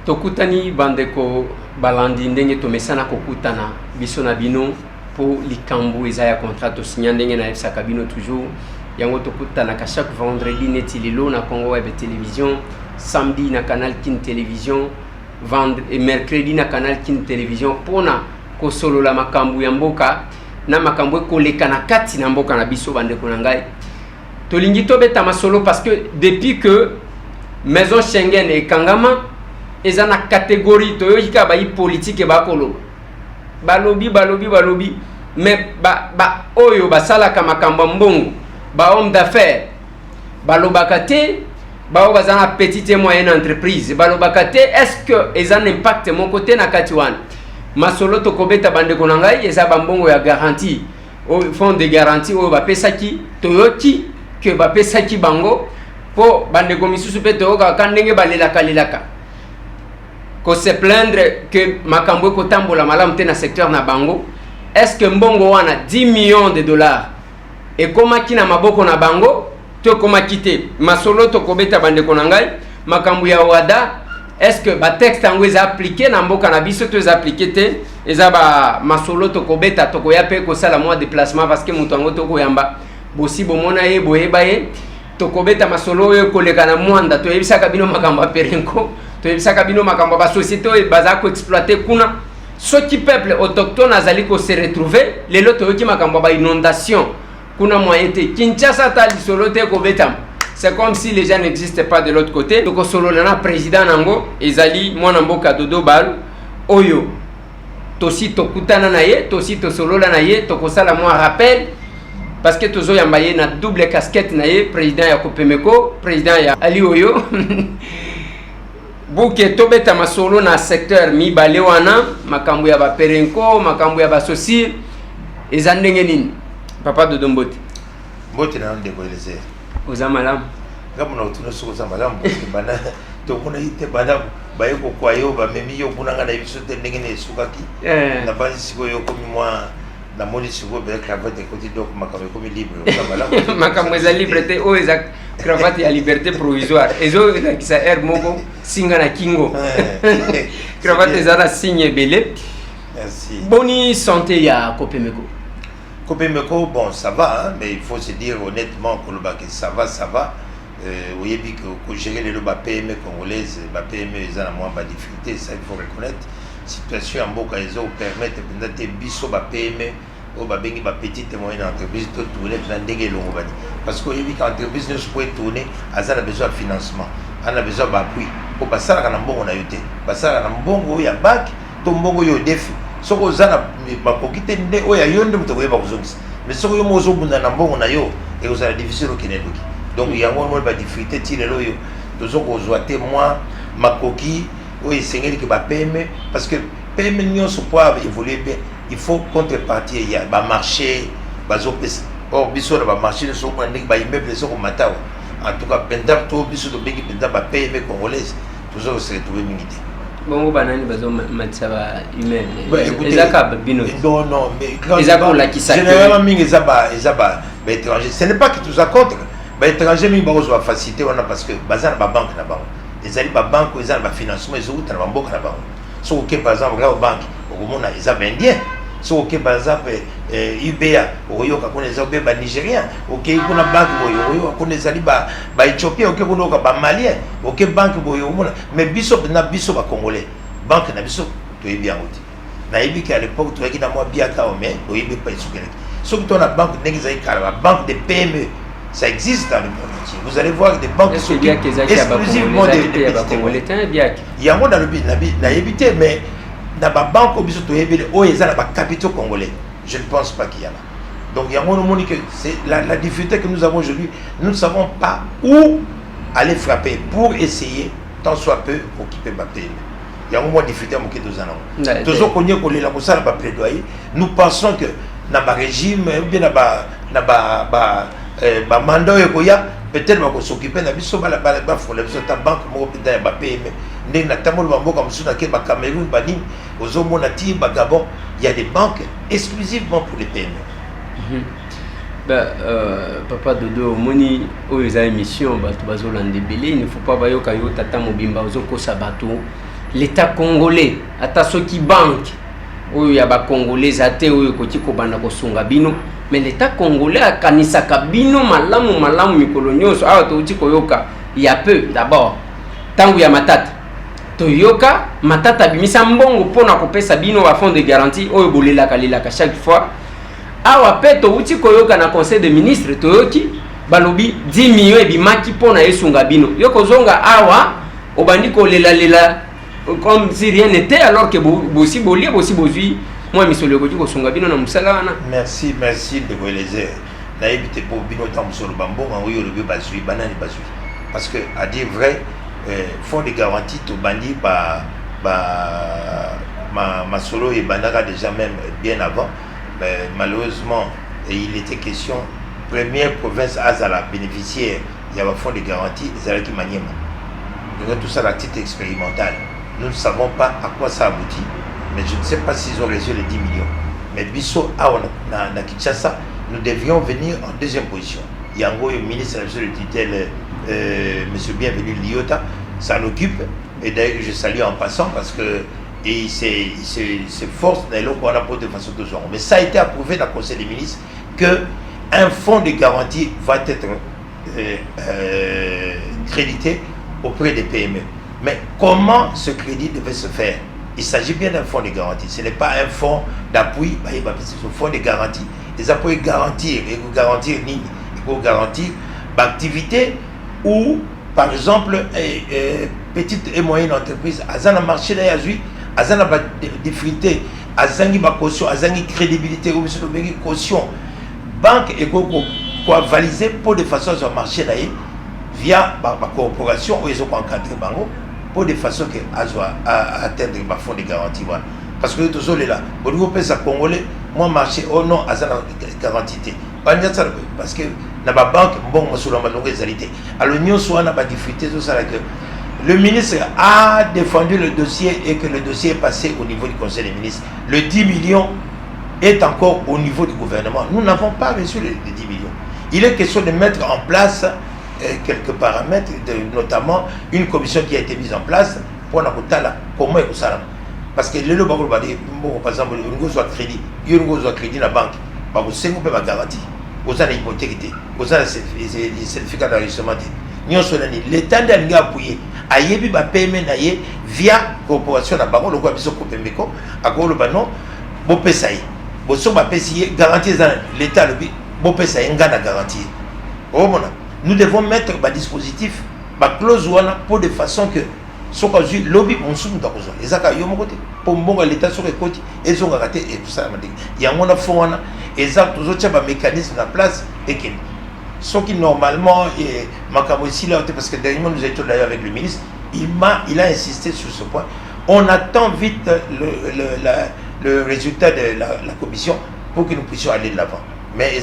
tokutani bandeko balandi ndenge tomesana kokutana biso na bino pour likambo eza ya contrat to signa ndenge na yebisaka bino toujours yango tokutana ka chaque vendredi neti lelo na Congo Web Télévision, samedi na Canal Kin Télévision, et mercredi na Canal Kin Télévision pona kosolola makambo ya mboka na makambo koleka na kati na mboka na biso bandeko na ngai tolingi tobeta masolo parce que depuis que maison Schengen et Kangama eza na catégorie toyoka ba politique ba kolo balobi mais ba oyo basala ka makambo mbongo ba homme d'affaires balobaka te ba bazana petite et moyenne entreprise balobaka te est-ce que eza un impact mon côté na kati wana masolo tokobeta bandeko na ngai eza ba mbongo ya garantie au fond de garantie o ba pesaki toyoki que ba pesaki bango po bandeko misusu pe toyoka kandenge balelaka ko se plaindre que makambo ko tambola malamu te na secteur na bango. Est-ce que mbongo wana 10 millions de dollars et koma kina maboko na bango to koma kite masolo to kobeta bandeko na ngai makambo ya wada est-ce que ba texte ango eza appliqué na mboka na biso to eza appliqué te eza ba masolo to kobeta to koya pe ko sala mois déplacement parce que mutu ango to koyamba bosi bomona ye boyeba ye to kobeta masolo yo koleka na mwanda to yebisaka bino makambo aperenko to yebisaka bino makambo ba société oyo baza ko exploiter kuna soki peuple autochtone azali ko se retrouver lelo to yoki makambo ba inondation kuna moyen te Kinshasa ta lisolo te ko betam. C'est comme si les gens n'existaient pas de l'autre côté. Donc solo na président nango ezali mwana mboka Dodo Balu oyo tosi tokutana na ye tosi to solo na ye to kosala moi rappel parce que tozo yambaye na double casquette na ye président ya Kopemeko président ya Ali Oyo buke tobeta masolo na secteur mibale wana makambo ya ba perenko makambo ya ba sosi ezandenge nini papa Dodo Mbote na ndeko eleze oza malamu ngamuna utuna soko za malamu bana to kuna ite bana bayeko kwa yo ba memi yo kuna ngana ibiso te ndenge ne sukaki na basi siko yo komi moi na moni siko be cravate côté donc makambo komi libre oza malamu makambo eza libre te o eza cravate ya liberté provisoire ezo eza kisa air moko singa na kingo cravate eza na signe belé. Merci. Boni santé ya Kopemeko. Kopemeko, bon, ça va, hein, mais il faut se dire honnêtement que ça va. Oui, que gérer les PME congolaises, les PME, ils ont moins de difficultés, ça il faut reconnaître. Situation en Boka, ils ont permis de biso PME, ou petite et moyenne entreprise, de tourner dans des longues. Parce que l'entreprise ne peut tourner, elle a besoin de financement, elle a besoin d'appui. Pour passer à un bon, on a eu été. Passer à un bon, il y a bac, ton bon, il y a défi. Soko zana bakokite nde oya yonde muto koyeba kuzongisa mais soko yo mozo bunda na mbongo na yo et aux difficile okinedoki donc yango mo ba difficulté ti lelo yo tozoko zwa te moi makoki oyo sengeli ke ba PME parce que PME nyonso pour évoluer bien il faut contrepartie il y a ba marché bazo pesa or biso na ba marché so ko ndiki ba immeuble so ko matawa en tout cas pendant to biso to beki pendant ba PME congolaise tozoko se retrouver minité. Bongo banani bazo matsaba humaine ezaka bino non mais ezaka la qui s'accueille généralement mingi ezaba étranger ce n'est pas que tous à contre ba étranger mingi bazo va faciliter on parce que bazana ba banque na bango ezali ba banque ezali ba financement ezo utana ba mboka na bango so que par exemple la banque okomona ezaba indien so que par exemple UBA oyoka kona ezaba ba nigérien OK kuna banque boyo kona ezali ba éthiopien OK kuna ba malien OK banque boyo mona mais biso ba congolais banque na biso to yebi yango na yebi ki à l'époque to yaki na moi biaka o mais o yebi pas isukele so que ton la banque n'existe pas la banque de PME ça existe dans le monde entier. Vous allez voir des banques exclusivement des congolais il y a moi dans le pays na yebité mais dans la banque biso to yebi o ezala ba capitaux congolais. Je ne pense pas qu'il y en a. Donc, il y a mon que c'est la difficulté que nous avons aujourd'hui. Nous ne savons pas où aller frapper pour essayer, tant soit peu, occuper ma PME. Il y a un moment de difficulté à mon ans. Toujours qu'on y a plaidoyer. Nous pensons que dans le régime, bien dans le mandat, peut-être qu'on s'occuper de la banque, la PME. Il y a des banques exclusivement pour les PME. Papa Dodo, moni oyo eza émission bato bazolanda ebele, il ne faut pas bayoka yo tata mobimba ozoko sabato l'état congolais ata soki banque oyo ya ba congolais ate oyo koti ko banda ko sunga bino mais l'état congolais akanisaka bino malamu mikolo nyonso awa touti koyoka ya peu d'abord tangu ya matata toyoka matata bimisa mbongo pona kopesa bino ba fonds de garantie oyo bolelaka lelaka chaque fois awa pe touti koyoka na conseil des ministres toyoki balobi 10 millions ebimaki pona esunga bino yoko zonga awa obandi kolela comme si rien n'était alors que bosi bolia bosi bozui moi misolo ko sunga bino na musala wana. Merci de vous laisser na éviter pour bino tam musolo bambonga oyo le bazui banani bazui parce que à dire vrai fonds de garantie to bandi ma solo et bandaka déjà même bien avant mais malheureusement il était question première province azala bénéficiaire il y a un fonds de garantie ezala ki Maniema donc tout ça la titre expérimental. Nous ne savons pas à quoi ça aboutit, mais je ne sais pas s'ils ont reçu les 10 millions. Mais Bisso, à Kinshasa, nous devions venir en deuxième position. Yango, le ministre de la tutelle, M. Bienvenu Liota, s'en occupe. Et d'ailleurs, je salue en passant parce que il s'efforce d'aller au rapport de façon de genre. Mais ça a été approuvé dans le Conseil des ministres qu'un fonds de garantie va être crédité auprès des PME. Mais comment ce crédit devait se faire? Il s'agit bien d'un fonds de garantie. Ce n'est pas un fonds d'appui, c'est un fonds de garantie. Les appuis garantir, il faut garantir l'activité ou, par exemple, petite et moyenne entreprise, à un marché d'Ayazui, à un difficulté, à un caution, à une crédibilité, ou une caution, banque et quoi valiser pour de façon à marché d'ailleurs via ma corporation où ils ont encadré bango pour de façon que à atteindre ma fonds de garantie parce que tous les là bon nous pèse à congolais moi marché oh non à ça garantie parce que na ba banque bon sur la longue réalité alors l'union soit na ba difficulté tout ça là que le ministre a défendu le dossier et que le dossier est passé au niveau du conseil des ministres. Le 10 millions est encore au niveau du gouvernement. Nous n'avons pas reçu les 10 millions. Il est question de mettre en place quelques paramètres, notamment une commission qui a été mise en place pour comment est ça. Parce que le bon, par exemple, il y a crédit, il y a crédit dans la banque, il y a garantie, il y a une hypothèque, il y a un certificat d'enregistrement. L'État a appuyé à yebi ba paiement via corporation na bango le quoi biso ko pembeko akolo bano bo pesa yi bo so ba pesi garantie l'État le bi bo pesa yi ngana garantie. Oh mona nous devons mettre ba dispositif ba clause wana pour de façon que so ka ju lobby on sou ndakozo ezaka yo mokote pour mbonga l'État sur ekoti ezonga raté et tout ça yango na fond wana ezaka toujours tcha ba mécanisme na place et que ce qui normalement est ici là parce que dernièrement nous étions d'ailleurs avec le ministre, il a insisté sur ce point. On attend vite le résultat de la commission pour que nous puissions aller de l'avant. Mais et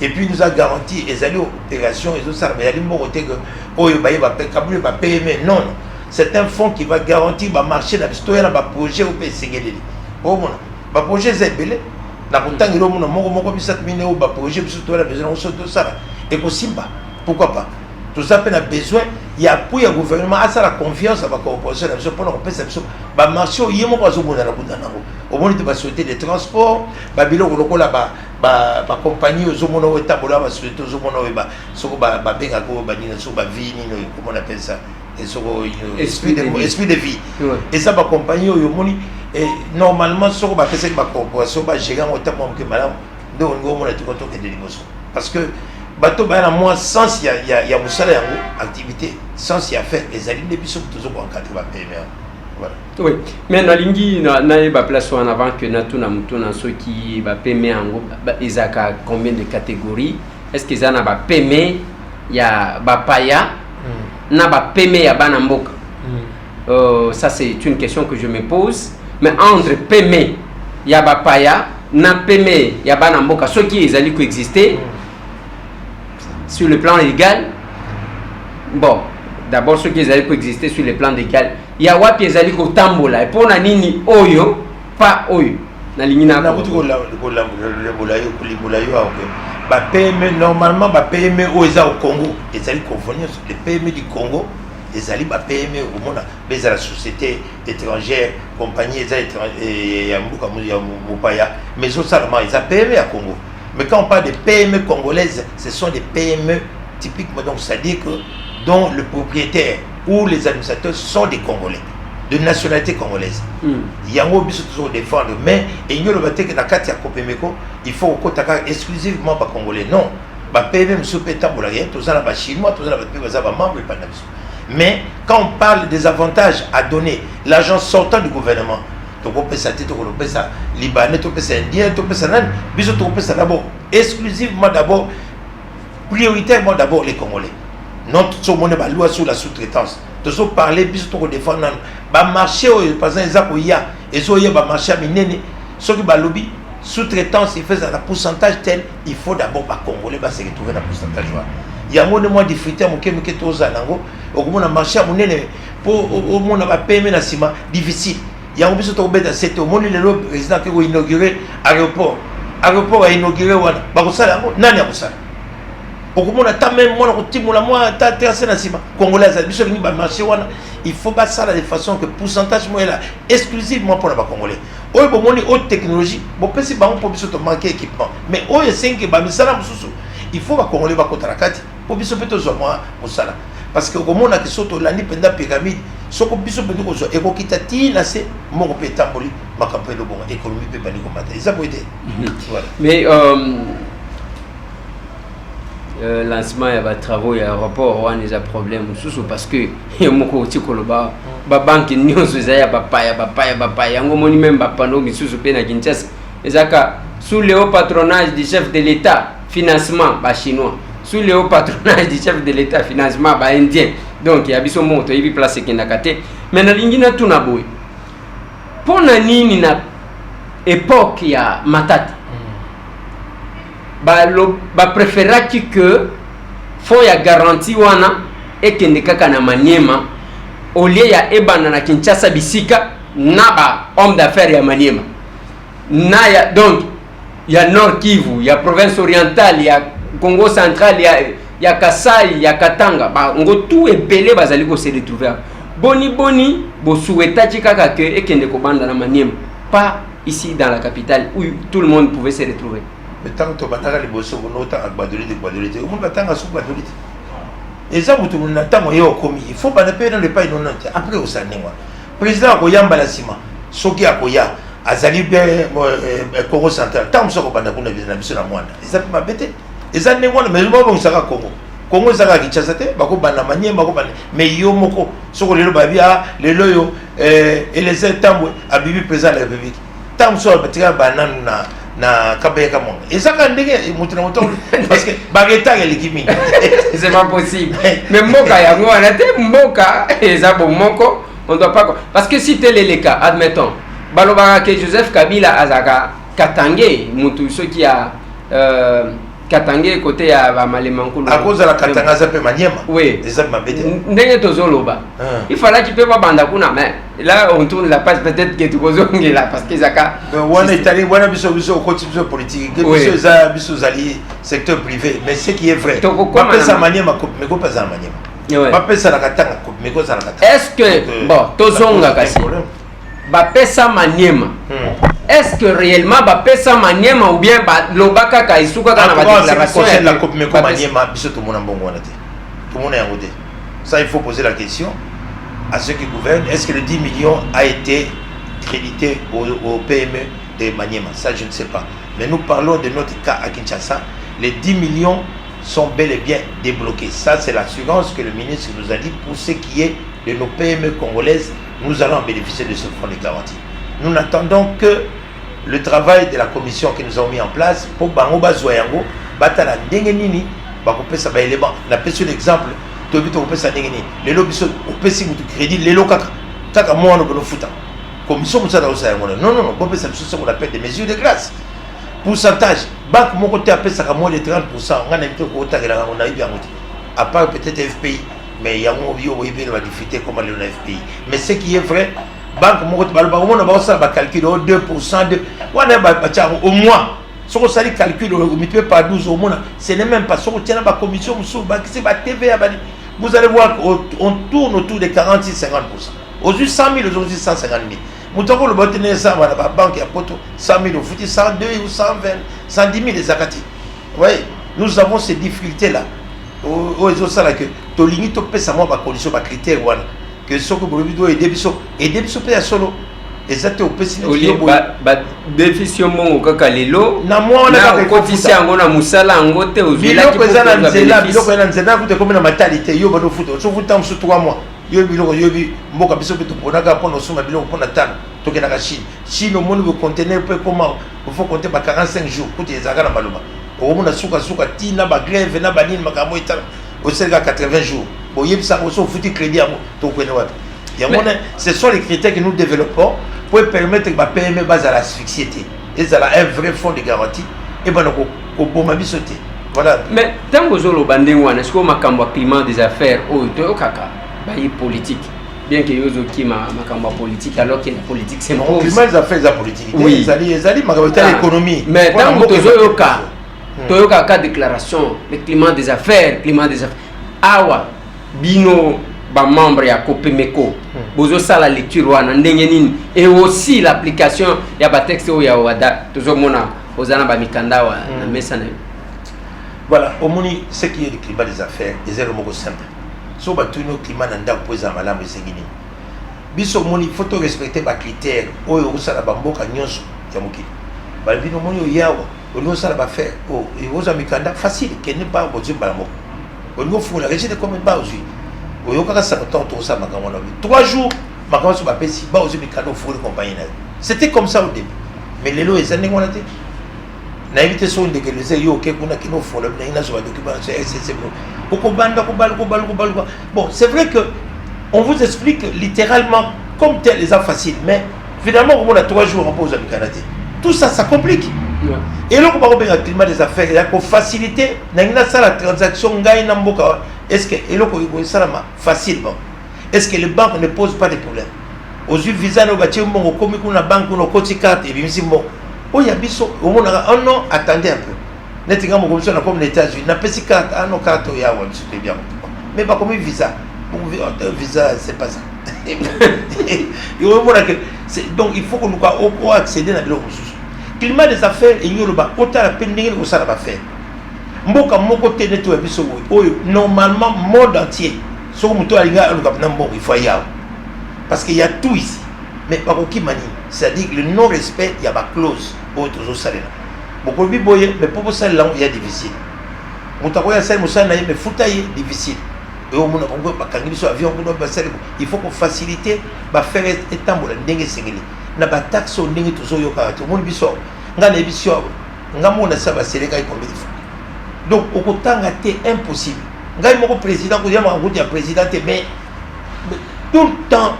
puis il nous a garanti les opérations et tout ça. Mais non, c'est un fonds qui va garantir le marché de la projet au PSG. Oh mon projet c'est belé. Pourquoi pas? Tout ça a besoin. Il y a pour le gouvernement à la confiance à la corporation pour nous repérer ça. Marché il y a mon oiseau au moins de souhaiter des transports. Babylone la compagnie aux homono et tabola va souhaiter aux homono et comment on appelle ça? Esprit de vie. Et ça va compagnie au yomoni. Et normalement, ce qu'on va faire, c'est que la corporation va gérer au temps que madame, donc on a tout content que des négociations. Parce que bateau a moins sens, il y a une activité, sans y a fait, les alliés depuis sont toujours en 80 PME. Voilà. Oui, mais dans l'ingui, na ba place en avant que na tout na mutuna ceux qui va PME en gros, ils ont combien de catégories? Est-ce qu'ils ont ba PME, il y a ba paya, na ba PME ya bana mboka? Ça c'est une question que je me pose. Mais entre PME, Yabapaya, na PME, Yabanamboka, ceux qui ont coexisté sur le plan légal, bon, d'abord ceux qui ont coexisté sur le plan légal, Yawapi ezali ko tambola, et pour nanini oyo, pas oyo. Na lingina PME, normalement, PME au Congo, ezali convenir sur les PME du Congo, les alliés PME au monde mais la société étrangère compagnie mais seulement ils ont PME à Congo. Mais quand on parle de PME congolaises, ce sont des PME typiquement, donc c'est-à-dire que dont le propriétaire ou les administrateurs sont des Congolais, de nationalité congolaise. Il y a un obligé toujours défendre, mais il y a le bâtiment que dans le cas il faut exclusivement pas Congolais. Non, PME M. Pétamboulaye, tout ça là chinois, tout ça là membres et pas mais quand on parle des avantages à donner, l'argent sortant du gouvernement, donc on peut ça, Libanais, on peut ça Indien, on peut ça on peut ça d'abord, exclusivement d'abord, prioritairement d'abord les Congolais. Non tout le monde va loi sur la sous-traitance. Tous on parler, bis on défendre, marché par exemple il y a, marché à minene, ceux qui lobby sous-traitance, il fait un pourcentage tel, il faut d'abord pas Congolais va se retrouver dans le pourcentage. Il y a un moins difficulté à mon kémique tous à Nango, au moins marché à minene pour au moins on va payer na ciment difficile. Il y a un peu de bête à cette au monde le président qui a inauguré l'aéroport a inauguré wana bakosala nani akosala okomona ta même moi na timola moi ta terrasse na ciment congolais biso ni ba marché wana il faut pas ça de façon que pourcentage moi là exclusivement pour les congolais oyo bomoni haute technologie bon pesi bango pour biso to manquer équipement mais oyo 5 ba misala mususu il faut ba congolais ba kotala kati pour biso peto zo moi musala parce que komona ki soto landi penda pyramide soko biso peto ko zo e ko kitati na se moko pe tamboli makampe lo bon économie pe bani ko mata ça peut aider voilà mais lancement il y a des travaux il y a un rapport on a des problèmes parce que il y a moko tikoloba ba banque nyonso za ba paya ngomoni même ba pano misusu pe na Kinshasa ezaka sous le haut patronage du chef de l'État financement ba chinois sous le haut patronage du chef de l'État financement ba indien donc il y a biso moto ibi place kinakate mais na lingina tuna boy pona nini na époque ya Matata ba préféraki que faut ya garantie wana ekende kaka na Maniema au lieu ya ebana na Kinshasa bisika na ba homme d'affaires ya Maniema na ya donc ya Nord Kivu ya province orientale ya Congo central ya Kasai ya Katanga ba ngo tout epelé bazali ko se retrouver boni bo souhaitaki kaka que ekende ko banda na Maniema pas ici dans la capitale où tout le monde pouvait se retrouver. Mais tant que tu as les bosses, on a Badolite, on va attendre à sous Badolite. Et ça, vous avez commis. Il faut pas ne payer dans les pays non après au Sanéwa. Président Koyamba la Sima, Soki Akoya, Azali Congo central, tant que vous avez besoin de moi. Et ça m'a bêté. Et ça n'est pas mais moi, on sera Congo. Congo sera Kichasate, Bako Banamanie, Bako Ban. Mais Yomoko, Soko Lelo Babia, les Loyo, et les États, Abibi président de la République. Tant que vous avez banane na kabeka mon et ça quand ndenge mutuna moto parce que bageta elikimi c'est pas possible mais mboka ya ngwana te mboka eza bon moko on doit pas parce que si tel est le cas admettons balobaka que Joseph Kabila azaka Katangé mutu ceux qui a Katangé côté ya ba Malemankulu à cause de la Katanga ça peut Maniema oui ça m'a bêté ndenge tozoloba il fallait qu'il peut pas banda kuna mais là on tourne la page peut-être que tu kozongi là parce que zaka on est allé on a biso constitution politique biso zali secteur privé mais ce qui est vrai pas ça Maniema mais ko pas ça Maniema pas ça la Katanga mais ko ça la Katanga est-ce que bon tozonga kasi ba pesa Maniema est-ce que réellement ba pesa Maniema ou bien ba lobaka ka isuka kana ba déclaration c'est la coupe mais comme Maniema biso tout monde mbongo wana te tout monde est ngote ça il faut poser la question à ceux qui gouvernent est-ce que les 10 millions a été crédité au PME de Maniema ça je ne sais pas mais nous parlons de notre cas à Kinshasa les 10 millions sont bel et bien débloqués ça c'est l'assurance que le ministre nous a dit pour ce qui est de nos PME congolaises nous allons bénéficier de ce fonds de garantie. Nous n'attendons que le travail de la commission que nous avons mis en place pour Bango Bazoyango, Batala Ndengenini, Bakopesa Baélément. On a pris l'exemple, Tobito Opesa Ndengeni, les lobbies au PC de crédit, les locaux, Taka Moano Bonofuta. Commission Moussada Osayango. Non, Kopesa, ce qu'on appelle des mesures de grâce. Pourcentage, Banque mon côté appelle ça à moins de 30%, on a invité au Kota, on a eu bien à part peut-être FPI. Mais il y a un difficulté comme le FPI. Mais ce qui est vrai, banque on a calculé 2% de au moins. Si on calcule par 12 au moins, ce n'est même pas si on tient la commission, c'est la TVA. vous allez voir qu'on tourne autour de 46-50%. Aujourd'hui 100 000, aujourd'hui 150 000. Moutako le bâtiment ça, la banque a poto 100 000, au foot 102 ou 120, 110 000 les zakati. Vous voyez, nous avons ces difficultés-là. Aux ça là que tu limites au pèse à moi ma condition, ma critère, que ce que vous voulez aider, et des bisous à solo. Exactement, au pèse déficit mon au kakalelo. Na moi on a cotisé en gona musala en gote aux villes qui sont en zela, biloko na nzela ku te comme na matalité yo bado foot. So foot tam sur 3 mois. Yo biloko yo bi mboka biso beto ponaka pona suma biloko pona tano. To kena ka Chine au monde le conteneur peut comment il faut compter 45 jours pour les agana maluma. Au monde suka tina ba grève na banine makamo itala. Au selga 80 jours. Bon yeb ça au foot crédit à to connait ouais. Ce sont les critères que nous développons pour permettre que la PME base à l'asphyxie. Et ça a un vrai fonds de garantie. Et bien, au bon ma sauter. Voilà. Mais tant que vous avez est-ce que vous avez climat des affaires ou politique? Bien que vous ayez un politique, alors que la politique c'est non, le climat des affaires c'est la politique. Oui. L'économie. Mais tant que vous avez une déclaration, le climat des affaires. Awa, Bino. Membre ya Copemeco bozo sala lecture wana ndenge nini et aussi l'application ya ba texte ya wada toujours mona ozana ba mikanda wa na mesa na voilà au moni ce qui est le climat des affaires est vraiment simple so ba tuno climat na ndako poza malamu esengini biso moni faut respecter ba critères oyo osala ba mboka nyonso ya mokili ba bino moni yawa oyo sala ba faire o et oza mikanda facile kene ba bozo ba moko oyo fula régime comme ba aujourd'hui. Au lieu de 3 jours, c'était comme ça au début. Mais les lois, ils ont été. Naïvité sont de que les yo qui nous font le bon, c'est vrai que on vous explique littéralement comme tel les a facile, mais finalement, on a 3 jours en pause avec Canada. Tout ça, ça complique. Et là, on va revenir au climat des affaires, il y a pour faciliter la transaction. Est-ce que ça facilement? Est-ce que les banques ne posent pas de problème? Aux yeux visa no bâti mon comme une banque no côté carte et bien bon. Oh il y a biso au monde un an attendez un peu. Netinga mon commission comme les États-Unis n'a pas si carte ah non carte ya ouais c'était bien. Mais pas comme visa. Bon visa c'est pas ça. Donc il faut que nous accéder à la ressources. Climat des affaires et yoroba autant la peine de ça va faire. Mboka moko tene to biso oyo normalement monde entier so muto alinga aluka na mbongo il faut y avoir parce qu'il y a tout ici mais par qui mani c'est-à-dire que le non respect il y a ba clause au toujours salena beaucoup bi boye mais pour ça là il y a difficile mutako ya sel musana mais futaye difficile et au monde on pas kangi biso avion ko ba sel il faut qu'on faciliter ba faire etambola ndenge sengeli na ba taxe ndenge toujours yo ka to monde biso ngana biso ngamona ça va seleka iko mbili. Donc, au côté c'est impossible. Ngai moko président, ko yama ngouti ya président mais tout le temps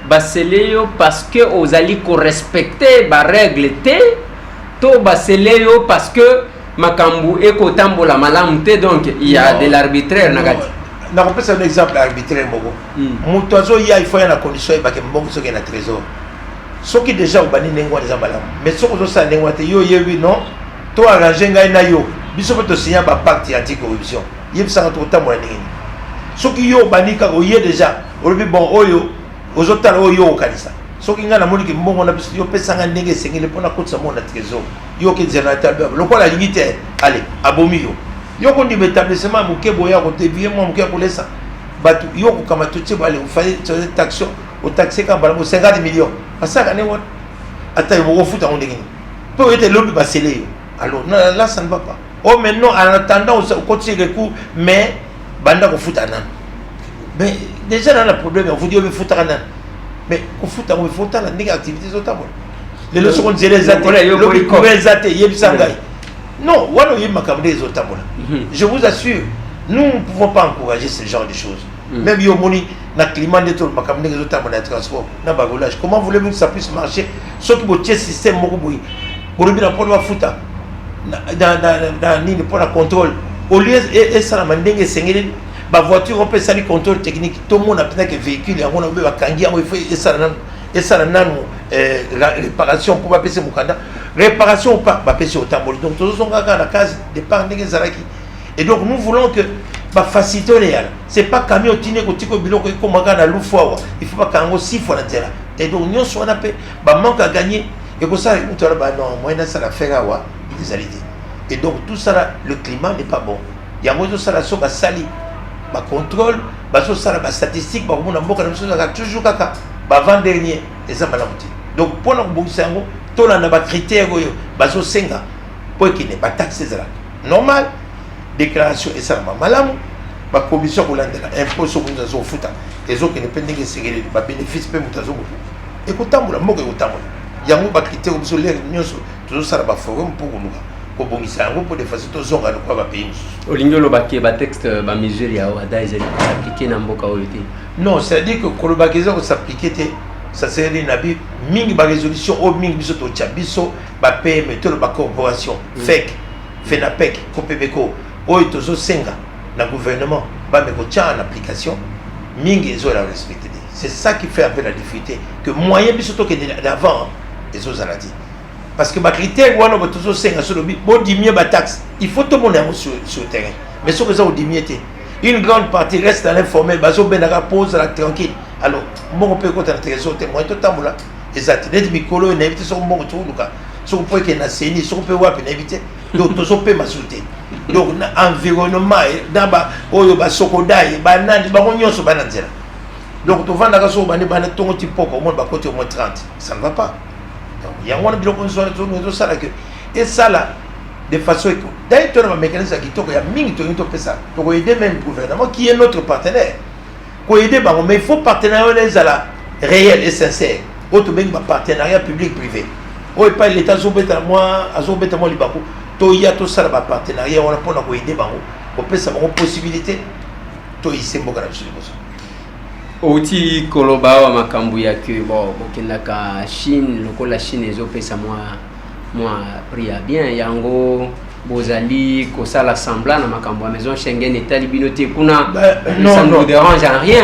Baseleo parce que aux alliés respecter ba règle té to baseleo parce que makambu eko tambola malamu té donc il y a de l'arbitraire nagati. Na ko pesa un exemple arbitraire moko. Muto azo ya il faut ya na condition ba ke mbongo so ke na trésor. Soki déjà obani nengwa les ambalamu. Mais soko zo sa nengwa te yo yebi non. To arranger ngai na yo biso peut signer ba pacte anti-corruption yeb sanga to tambola ndenge soki yo banika oye déjà olobi bon oyo ozotala oyo okanisa soki nga na moni ke mbongo na biso yo pesanga ndenge sengele pona kotsa mona trésor yo ke générateur lokola limite allez abomi yo ko ndi établissement mukebo ya ko te vie mo mukebo lesa batu yo ko kama tuti bale ufanye taxation au taxer ka bala 50 millions asaka ne won ata yo ko futa ndenge to ete lobi basele. Alors là ça ne va pas. Oh maintenant en attendant on continue le coup mais banda ko futa nan. Mais déjà dans le problème on vous dit on futa nan. Mais ko futa on futa la négative activités autant. Les leçons on dirait les athées, le couvert athées yebisangay. Non, wano yeb makamde les autant. Je vous assure, nous ne pouvons pas encourager ce genre de choses. Même yo moni na climat de tout makamde les autant na transport, na bagolage. Comment voulez-vous que ça puisse marcher sauf que votre système moko boui. Pour le bien pour le futa. Dans ni pour la contrôle au lieu et ça la mandenge sengeli ba voiture on peut salir contrôle technique tout le monde a peut que véhicule on a ba kangi on fait et ça nan réparation pour pas passer mukanda réparation pas ba passer au tambol donc tous sont dans la case départ ndenge zaraki Et donc nous voulons que faciliter les gens. C'est pas camion tine ko tiko biloko ko magana lufoa. Il faut pas kango 6 fois la terre. Et donc nous on a fait manque à gagner et que ça nous non moi ça la faire wa des alités. Et donc tout ça là, le climat n'est pas bon. Il y a moins ça la so sali ba contrôle ba so ça la statistique ba mona mboka na so toujours kaka ba avant dernier et ça malamuti. Donc pour nous bongisa ngo to na ba critère yo ba so senga pour qu'il n'est pas taxé ça. Normal déclaration et ça malamu ba commission ko landela impôt sur nous zo futa et zo qui ne peut pas séréler ba bénéfice pe mutazo et ko tamula moko ko tamula yango ba critère ko so l'air nyonso toujours ça ba forum pour nous ko bongisa ngo pour de façon to zonga ko ba pays olingolo ba ke ba texte ba mesure ya wada ezali appliquer na mboka oyote. Non, c'est-à-dire que ko ba kezo ko s'appliquer ça c'est des nabi mingi ba résolution au mingi biso to chabiso ba PM to ba corporation FEC FENAPEC COPEBECO oyo tozo senga na gouvernement ba me ko tia en application mingi ezo la respecter. C'est ça qui fait un peu la difficulté que moyen biso to que d'avant ezo zalati parce que ba critère wana ba tozo senga sur le bo dimier ba taxe il faut tout le monde sur le terrain mais ce que ça au dimier une grande partie reste dans l'informel bazo benaka pose la tranquille. Alors mon peut côté na trésor témoin to tamula exact net mikolo na éviter so mon to luka so peut que na seni so peut wa na éviter donc tozo peut masulter donc na environnement daba oyo ba sokodai ba nani ba nyonso ba nanzela donc to vanda ka so ba ne ba na tongo tipoko au monde ba côté au moins 30 ça ne va pas. Donc il y a un biloko so to ça là que et ça là de façon d'ailleurs tu as un mécanisme qui il y a mingi to ça pour aider même le gouvernement qui est notre partenaire pour aider mais il faut partenariat les ala réel et sincère autre bien partenariat public privé ou pas l'état zobeta moi azobeta moi libako to ya to ça ba partenariat on a pour aider bango pour peut ça une possibilité to isembo kana sur oti koloba wa makambu ya que bon bokendaka Chine lokola Chine ezopesa moi pria bien yango bozali kosala semblant na makambo ya maison Schengen etali binote kuna ça ne nous dérange en rien.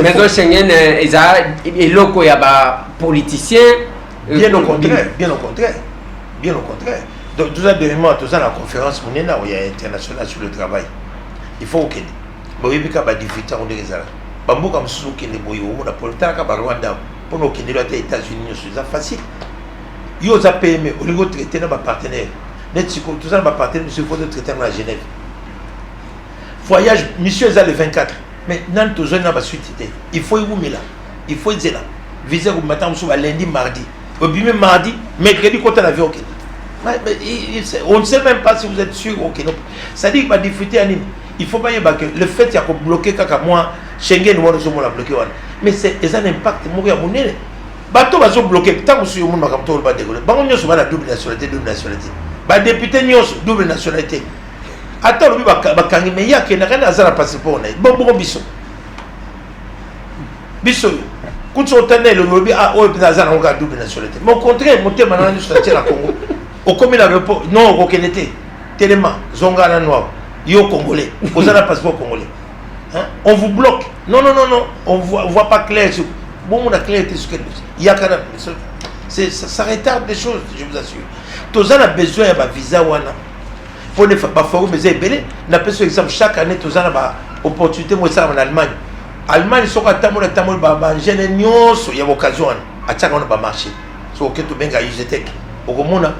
Maison Schengen eza eloko ya ba politicien bien au contraire donc tout ça dernièrement tout ça la conférence monena où il y a international sur le travail il faut que boyebika ba difficulté on des ala bamboka mususu kende boyo on a politaka ba Rwanda pour nos kende les États-Unis c'est facile yo za PME au niveau traité na ba partenaire net tout ça ba partenaire monsieur faut traiter à Genève voyage monsieur za le 24 mais nan to zone na ba suite il faut y là il faut y là visa au matin sur lundi mardi au bimé mardi mercredi quand l'avion OK on ne sait même pas si vous êtes sûr OK non ça dit que ba difficulté anime il faut pas y que le fait il y a bloqué kaka moi Schengen ou on la bloqué mais c'est un impact mourir mon nez bateau va se bloquer tant que sur mon makamto ba dégoler ba on nyonso ba la double nationalité ba député nyonso double nationalité attends le ba kangi mais ya ke na kana azala passeport na bon biso kucho tane le lobby a o azala on ga double nationalité mon contraire monter maintenant sur la Congo au comme l'aéroport non au Kenete tellement zonga na noir yo congolais vous avez un passeport congolais hein? On vous bloque non on voit pas clair bon on a clarté sur quelque chose il y a quand même ça retarde des choses je vous assure tous on a besoin d'un visa wana pour ne pas faire mais c'est belé n'a pas sur exemple chaque année tous on a ba opportunité moi ça en Allemagne sont à tamol ba jeune nyonso il y a occasion à chaque on ba marché so que tout benga UZTEC au komona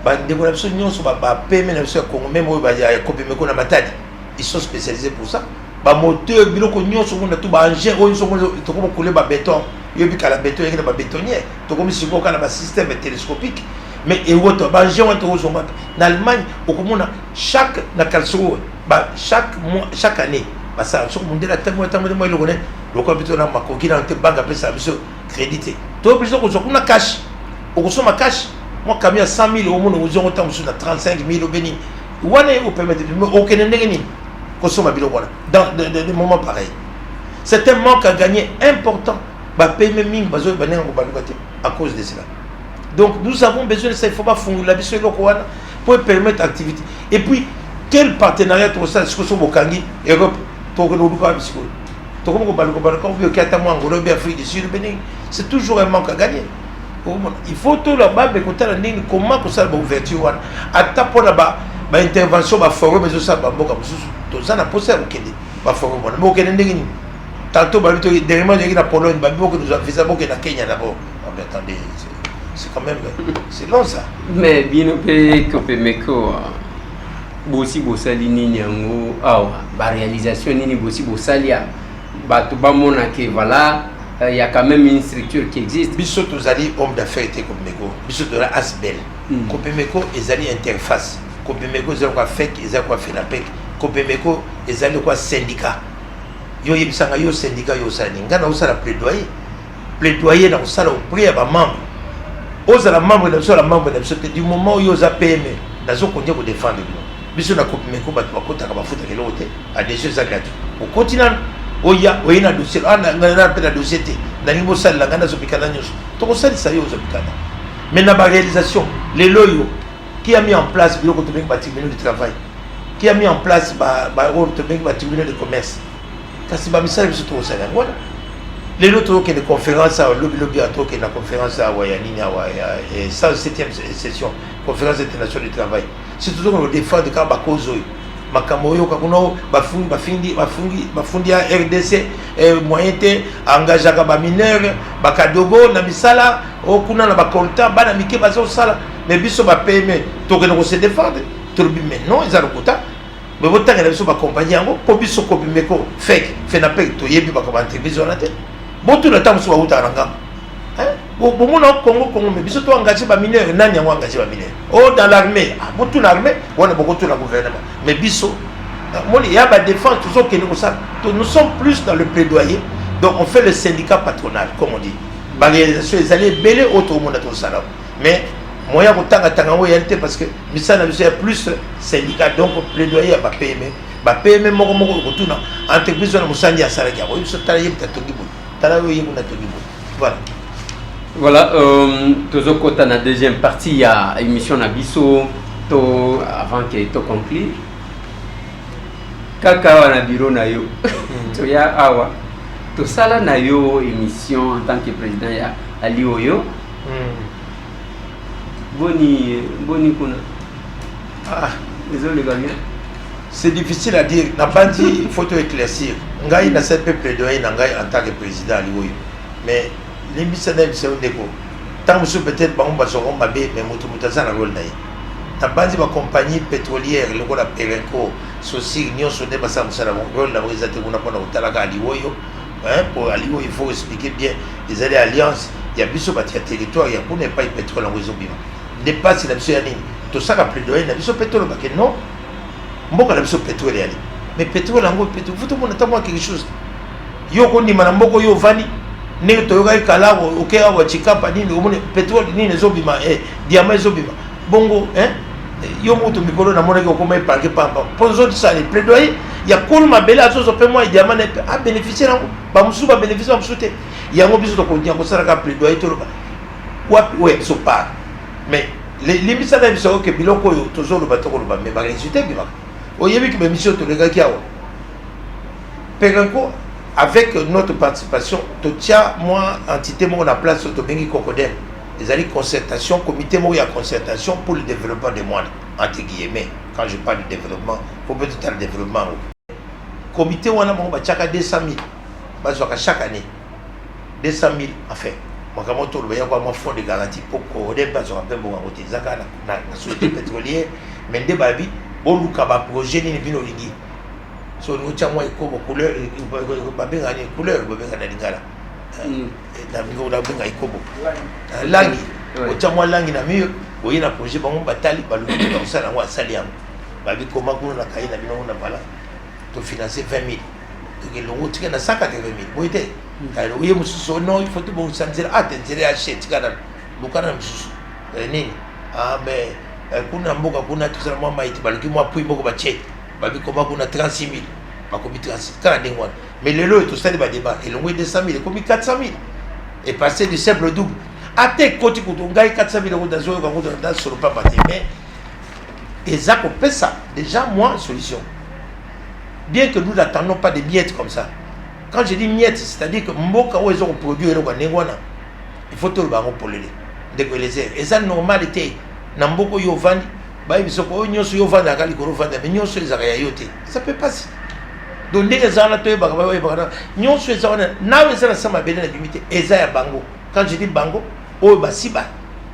ba ndeko na biso nyonso ba peme na biso Congo même ba ya COPEMECO na Matadi ils sont spécialisés pour ça ba moteur biloko nyonso mona tout ba engin oyo so to ko couler ba béton yobi kala béton yeke ba bétonnier to ko misi ko kana ba système télescopique mais et autre ba engin to zo ma na Allemagne au komona chaque na calcio ba chaque année ba ça so mondela tamo moi le connaît le ko bito na makoki na te banque après ça biso crédité to biso ko zo kuna cash au ko so ma cash moi quand il y a 100 000 au monde vous ont autant sur 35 000 au Bénin ou on permet de aucun n'engagé consommer bilo voilà dans des moments pareils c'est un manque à gagner important bah payer même bazo bané à cause de cela donc nous avons besoin de ça il faut pas fondre la biso lokowana pour permettre activité et puis quel partenariat tout ça ce que sont bokangi Europe to que nous pas biso to comme ko bien kata mo ngolo bien Afrique du Sud Bénin c'est toujours un manque à gagner. Il faut tout là-bas, mais comment que ça l'ouverture, à taper là-bas, ba intervention ba forum mais ça ba mboka mususu to ça na poser okende ba forum on mo okende ndenge ni tantôt ba bito dernièrement j'ai na Pologne ba biko nous a fait ça boke na Kenya d'abord. Mais attendez, c'est quand même c'est long ça. Mais bino pe Copemeko bosi bosali nini yango awa ba réalisation nini bosi bosalia bato ba mona ke voilà il y a quand même une structure qui existe. Biso tozali homme d'affaires te Copemeko biso de la Asbel Copemeko ezali interface Copemeko ezali quoi FEC ezali quoi FENAPEC Copemeko ezali quoi syndicat yo yebisanga yo syndicat yo sani ngana osala plaidoyer dans ça au prix à ba membre ozala membre de la membre de du moment où yo za PME nazo kondia ko défendre biso na Copemeko bato bakotaka bafuta kelo te a décision za gratuit au continent oya oyina dossier ana ngana pe na dossier te na nimbo sala ngana zo bikana nyos to ko sali sa yo zo bikana mais na ba réalisation les loyo qui a mis en place biloko to benga tribunal de travail qui a mis en place ba to benga tribunal de commerce kasi ba misala biso to sala ngona les autres qui des conférences à lobby à qui la conférence à Wayanini à 107e session conférence internationale du travail c'est toujours le défense de Kabakozo Makamoyo Kakuno bafundi à RDC moyen te engagé ba mineur bakadogo na misala okuna na bakolta bana mike bazo sala mais biso ba PME to que nous se défendre tout le mais non ils ont le quota mais votre temps biso ba compagnie yango po biso Copemeko fake FENAPEC to yebi ba ko entreprise on a Botu na tamu suwa uta aranga. Bomuna Congo mais biso to engagé ba mineur nani yango engagé ba mineur. Oh dans l'armée, botu na armée, wana bokotu na gouvernement. Mais biso moni ya ba défense toujours que nous sommes plus dans le plaidoyer. Donc on fait le syndicat patronal comme on dit. Ba réalisation les allés belé auto monde to sala. Mais moyen ko tanga wo yalité parce que misana biso ya plus syndicat donc plaidoyer ba PME. Ba PME moko ko tuna entreprise na musandi ya sala ya. Biso tala yebita to gibo. Voilà, toujours quand on a deuxième partie, il y a émission Nabiso, avant que tu conclue. Kaka wana bureau na yo, to ya awa, to sala na yo émission en tant que président ya Ali Oyo. Boni kuna. Ah, désolé Gabriel. C'est difficile à dire. N'a pas dit, il faut te éclaircir. Ngai na cette plaidoyer ngai en tant que président Aliwoyo. Mais l'émission c'est un déco. Tant que peut-être ba on va se rendre mais mutu na rôle naï. N'a pas dit ma compagnie pétrolière le la Perenco Sosi Union Sodé basa musala rôle na présenté kuna pona utalaka Aliwoyo. Hein pour Aliwoyo il faut expliquer bien les alliances, il y a biso batia territoire, il y a pour ne pas pétrole en réseau bima. Dépasse la biso ya nini. To saka plaidoyer na biso pétrole ba que non. Mboka la biso pétrole yali mais pétrole yango pétrole faut tout monde attendre quelque chose yo ko ndima na mboko yo vani ne to yo kai kala o ke awa chikapa nini o mone pétrole nini ezobima diamant ezobima bongo yo moto mikolo na mona ke ko mai parquet pamba ponzo ça les plaidoyer ya kolma bela azozo pe moi diamant a bénéficier nango ba musu ba bénéficier ba musute yango biso to ko ndia ko sara ka plaidoyer to ba wa ouais so pas mais les misala biso ke biloko yo toujours le bateau ko ba mais ba résultat bima. Oyebi que mission to lega kiawa. Perenco avec notre participation, to tia moi entité mo na place to bengi Cocodem. Les alliés concertation, comité mo ya concertation pour le développement des moines entre guillemets. Quand je parle de développement, faut peut-être le développement. Comité wana mo ba chaka 200 000. Ba zoka chaque année 200 000 enfin. Makamoto le yako mo fonds de garantie pour Cocodem ba zoka pembo ngote zaka na société pétrolière mais nde babi boluka ba projet ni bino lingi so no chamwa ikobo couleur babenga ni couleur babenga na lingala na bingo na benga ikobo langi o chamwa langi na miyo oyina projet bango batali baluki ba usala ngwa saliam babi koma kuna na kaina bino na bala to financer 20 000 to ke longo tika na 180 000 boite kairo uye mususu no il faut to bon sanzira atenzere achete kana bukana mususu nini mais kuna mboka kuna tusala mwa maiti baluki mwa pui moko bache babi koma kuna 36 000 bakomi 36 kana dingwana mais lelo to sali ba débat et longo 200 000 komi 400 000 et passer du simple double ate koti kutungai 400 000 euros d'azoyo quand on dans sur le pas mais et ça qu'on fait ça déjà moi solution bien que nous n'attendons pas des miettes comme ça. Quand je dis miettes, c'est-à-dire que mboka où ils ont produit il faut tout le baron pour les et ça normalité na mboko yo vandi bah ils sont pas nyonso yo vanda kali ko vanda mais nyonso les araya yote ça peut passer donc ndenge za na to ba ba nyonso za na we za na sama bele na limite eza ya bango quand je dis bango o ba siba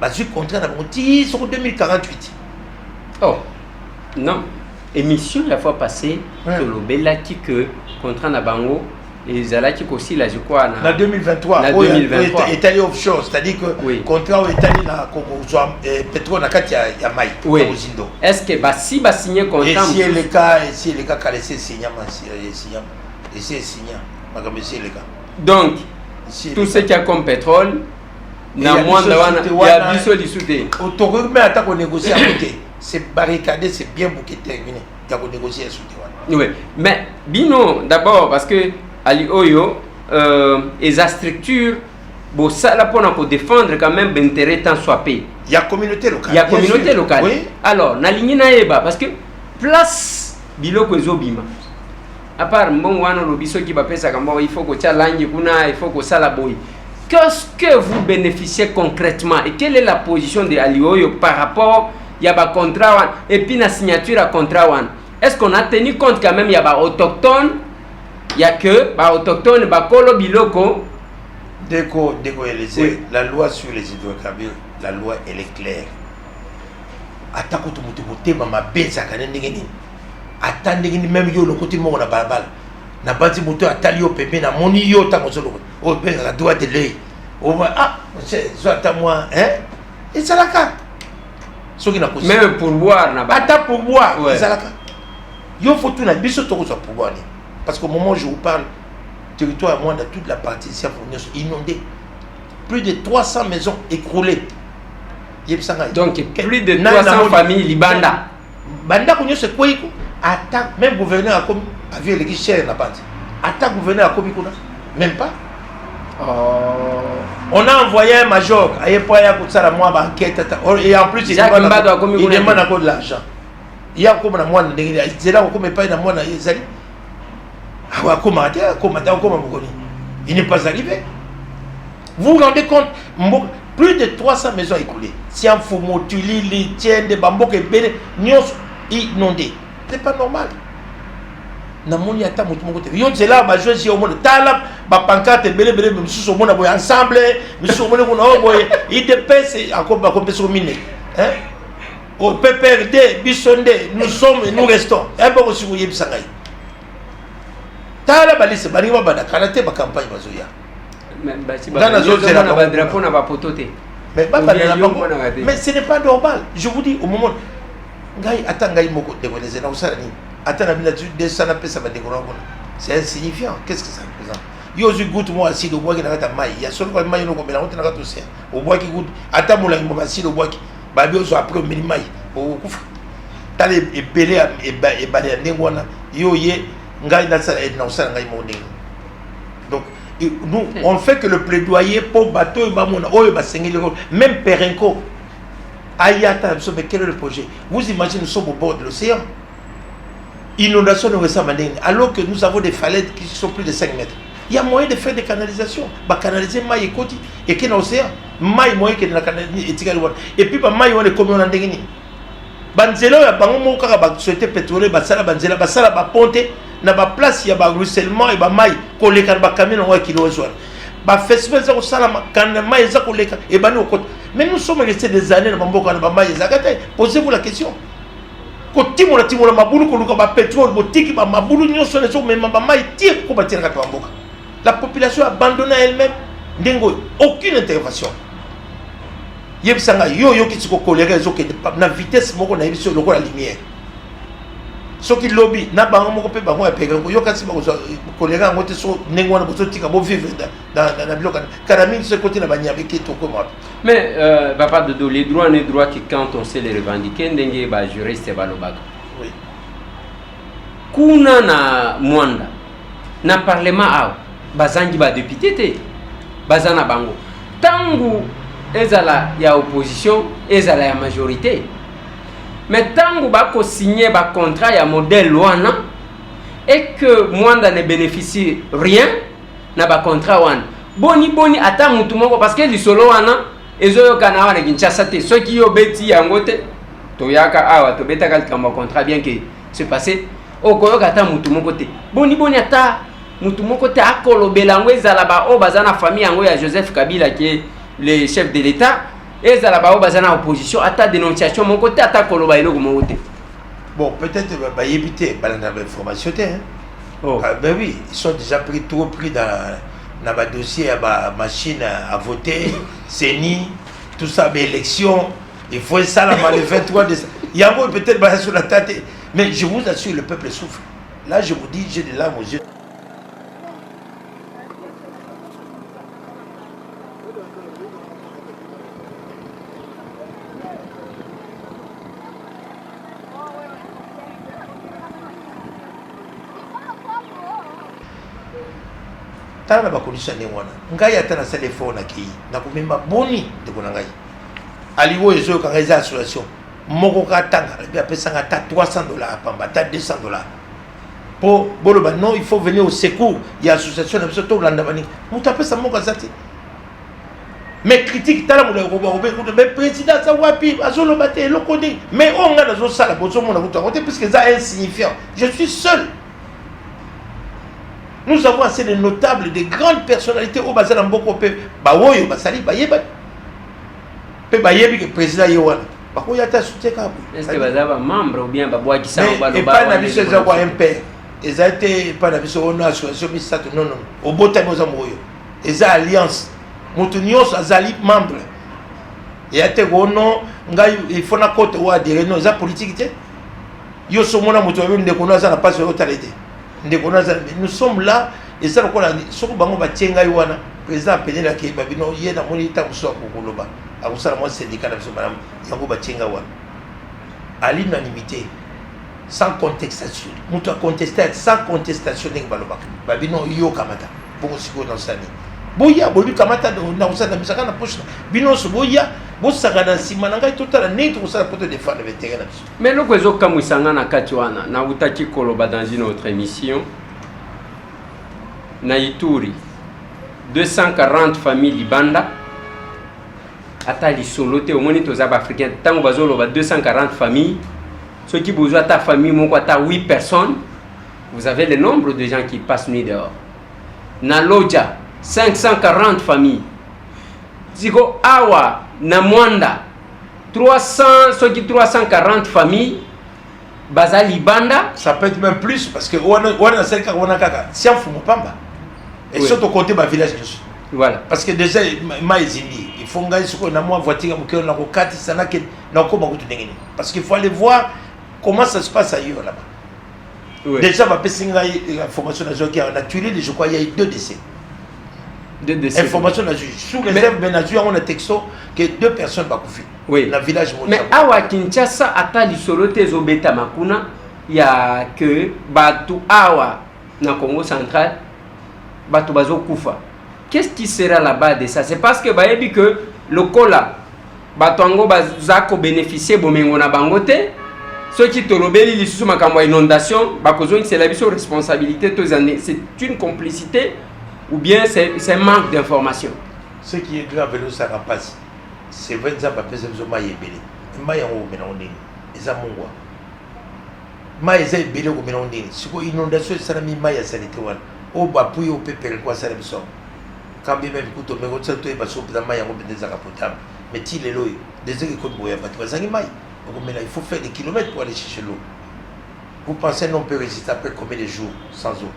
ba suis contrat na bango ti sur 2048. Oh non, émission la fois passée tolobela ki que contrat na bango les alaki aussi là je crois na 2023 na 2023 Italie offshore, c'est-à-dire que oui. contrat au Italie na ko pétrole na kati ya mai oui. Est-ce que bah si ba signer contrat et si le cas laisser signer et c'est signer makambe si le cas donc tout ce qui a comme pétrole na mwanda wana ya biso lisute autour mais attaque au négocier à côté c'est barricadé, c'est bien bouquet terminé il y a négocier sur oui mais bino d'abord parce que Ali Oyo, et sa structure, bon, ça là pour défendre quand même l'intérêt tant soit payé. Il y a communauté locale. Il y a communauté locale. Oui. Alors, na ligne na eba parce que place biloko ezobima. À part bon wana lobiso qui va pesa comme il faut que tu langue kuna, il faut que ça la boy. Qu'est-ce que vous bénéficiez concrètement et quelle est la position de Ali Oyo par rapport il y a ba contrat et puis la signature à contrat one. Est-ce qu'on a tenu compte quand même il y a ba autochtone il y a que bah autochtone bah kolo biloko déco oui. La loi sur les hydrocarbures la loi elle est claire atako to muté mama beza kana ndengeni atandengeni même yo le côté mo na balabala na bati moto atali yo pepe na moni yo ta kosolo o benga droit de l'œil o ah c'est soit à moi hein et ça la carte ce qui n'a pas même pour boire na ba ata pour boire ça la carte yo faut tout na biso to ko pour boire. Parce qu'au moment où je vous parle, le territoire à moi, dans toute la partie ici, inondé. Plus de 300 maisons écroulées. Donc, plus de 300 familles libanda. Banda, c'est quoi? Attaque, même gouverneur a comme, avec les guichets, n'a pas dit. Attaque gouverneur a comme, même pas. On a envoyé un major, à enquête, et en plus, il demande encore de l'argent. Il y a comme un moine, il y a comme pas un moine, il n'est pas arrivé. Vous vous rendez compte, plus de 300 maisons écoulées. Si un Fumo, Tuli, les tiennes, des bambous, et Béné, inondés. C'est pas normal. Namoni ata mutu moko te. Yo zela ba jouer si au monde tala ba pancarte belé même sous au monde boy ensemble, mais sous au monde ko boy, il dépense encore ba compétition mine. Hein? Au PPRD, Bisonde, nous sommes et nous restons. Un peu aussi vous yebisa ngai. Tala balise baniwa bada karate ba campagne bazoya. Mais ce n'est pas normal. Je vous dis au moment ngai atangai moko de connaître na usani. C'est insignifiant. Qu'est-ce que ça représente? Yo je goûte moi si le bois qui n'a pas maille. Il y a seulement maille no comme la honte n'a pas touché. Au bois qui goûte ata moula mo si le bois qui ba bio so après minimai. Au t'as les belé et balé ndengwana yo ye ngai na ça et na usana ngai mo ndeng. Donc nous on fait que le plaidoyer pour bateau ba mona oyo ba sengeli même Perenco Ayata mais quel est le projet? Vous imaginez nous sommes au bord de l'océan. Inondation de récemment, alors que nous avons des falaises qui sont plus de 5 mètres. Il y a moyen de faire des canalisations. Bah, canaliser maille et côté et qui est dans l'océan. Maille moyen qui est dans la canalisation. Et puis, bah, maille, on est comme on a dit. Banzelo, il y a pas de cas de souhaiter pétrole, basala, banzela, basala, ba ponte, na ba place, il y a ba ruissellement et ba maille, collé quand ba camion, on va kilo soir. Bah, festival, ça, ça, quand maille, ça, collé, et bah, nous, mais nous sommes restés des années dans ba maille, posez-vous la question. Koti mona timona mabulu koluka ba pétrole botiki ba mabulu nyonso neso mema ba mai tie ko batira ka mboka. La population a abandonné elle-même ndengo aucune intervention. Yebisanga yo yo kitiko kolera zo ke na vitesse moko na yebiso lokola lumière. Soki lobby na bango moko pe bango ya pega yo kasi ba kolera ngote so ndengo na boso tika bo vivre dans biloka karami ce côté na banya avec to ko moi. Mais papa Dodo, les droits qui quand on sait les revendiquer ndenge ba juriste ba lobaka. Oui. Kuna na mwanda na parlement a bazangi ba député te bazana bango. Tangu ezala ya opposition, ezala ya majorité. Mais tangu ba ko signer ba contrat ya modèle wana et que mwanda ne bénéficie rien na ba contrat wana. Boni ata mutu moko parce que li solo wana ezoyoka na wana Kinshasa te soki yo beti yango te toyaka awa tobetaka likambo ya contrat bien que se passé okoyoka ata mutu moko te boni ata mutu moko te akolobela yango ezala baoyo baza na famille yango ya Joseph Kabila qui est le chef de l'État ezala baoyo baza na opposition ata dénonciation moko te ata koloba eloko moko te. Bon, peut-être bayebi te balanda information te hein. Oh. Ben oui, ils sont déjà trop pris dans le dossier à machine à voter, CENI, tout ça, mais élection, il faut ça là, le 23 décembre. Il y a encore peut-être basé sur la tête, mais je vous assure, le peuple souffre. Là, je vous dis, j'ai des larmes aux yeux. Tala ba condition ni wana ngai ata na sale fona ki na kumemba boni de kona ngai aliwo ezo ka ngai za association moko ka tanga bi apesa ngata $300 pamba ta $200 pour boloba non il faut venir au secours il y a association na biso to landa bani mutu apesa moko azati mais critique tala mula ko ba mais président ça wapi azolo baté lokoni mais on nga nazo sala bozo mona mutu akote puisque ça insignifiant je suis seul. Nous avons assez de notables, de grandes personnalités au Bazar Mboko pe bawoyo basali bayeba pe bayebi que président Yowana bako yata soutien ka. Est-ce que bazaba membre ou bien babwa ki sa ba pas na biso za kwa MP eza été pas na biso ona association misato non au botamo za moyo eza alliance mutu nyonso azali membre et ate gono ngai il faut na côté wa dire non za politique te yo so mona mutu wa ndeko na za na passe au talete. Nous sommes là et ça qu'on a sur bango ba tienga wana président appelé la ke babino yena moni ta muso ko koloba akusala mo syndicat na biso madame yango ba tienga wana à l'unanimité sans contestation mutu a contesté sans contestation ning baloba babino yo kamata pour siko dans sani boya bolu kamata na usana misaka na poche bino so boya bosaka na sima na ngai totala neto kosala poto de faire le terrain na biso. Mais loko ezokamwisanga na kati wana na utaki koloba dans une autre émission na Ituri 240 familles libanda ata lisolo te omoni toza ba africain tango bazoloba 240 familles ceux qui besoin ta famille moko ata 8 personnes vous avez le nombre de gens qui passent nuit dehors. Na Lodja 540 familles ziko awa na Mwanda 340 familles bazali banda. Ça peut être même plus parce que on a 5 on a kaka si on fume pamba et surtout côté ba village dessus. Voilà parce que déjà maizini il faut ngai soko na moi voiture mo na ko kati sana ke na ko makutu ndengeni parce qu'il faut aller voir comment ça se passe ailleurs là-bas. Oui. Déjà va passer information na zoki on a tué je crois il y a eu 2 décès. Information sous réserve Benazou on a texto que 2 personnes va couper. Oui. Dans le village. Mais awa Kinshasa ata lisolo te zobeta makuna ya que batu awa na Congo central batu bazo kufa. Qu'est-ce qui sera là-bas de ça? C'est parce que bayebi que le cola batu ango bazako bénéficier bomengo na bangote ceux qui tolobeli lisusu makambo inondation bakozo c'est la biso responsabilité tous années c'est une complicité ou bien c'est un manque d'information. Ce qui est grave, ça passe. C'est 20 ans, après ça, je suis belé. Je suis belé. Je suis belé. Je suis belé. Si vous avez une inondation, vous avez une sanité. Vous avez une pépère. Quand même, vous avez une santé. Vous avez une santé potable. Mais si vous avez des écoles, vous avez il faut faire des kilomètres pour aller chercher l'eau. Vous pensez qu'on peut résister après combien de jours sans eau?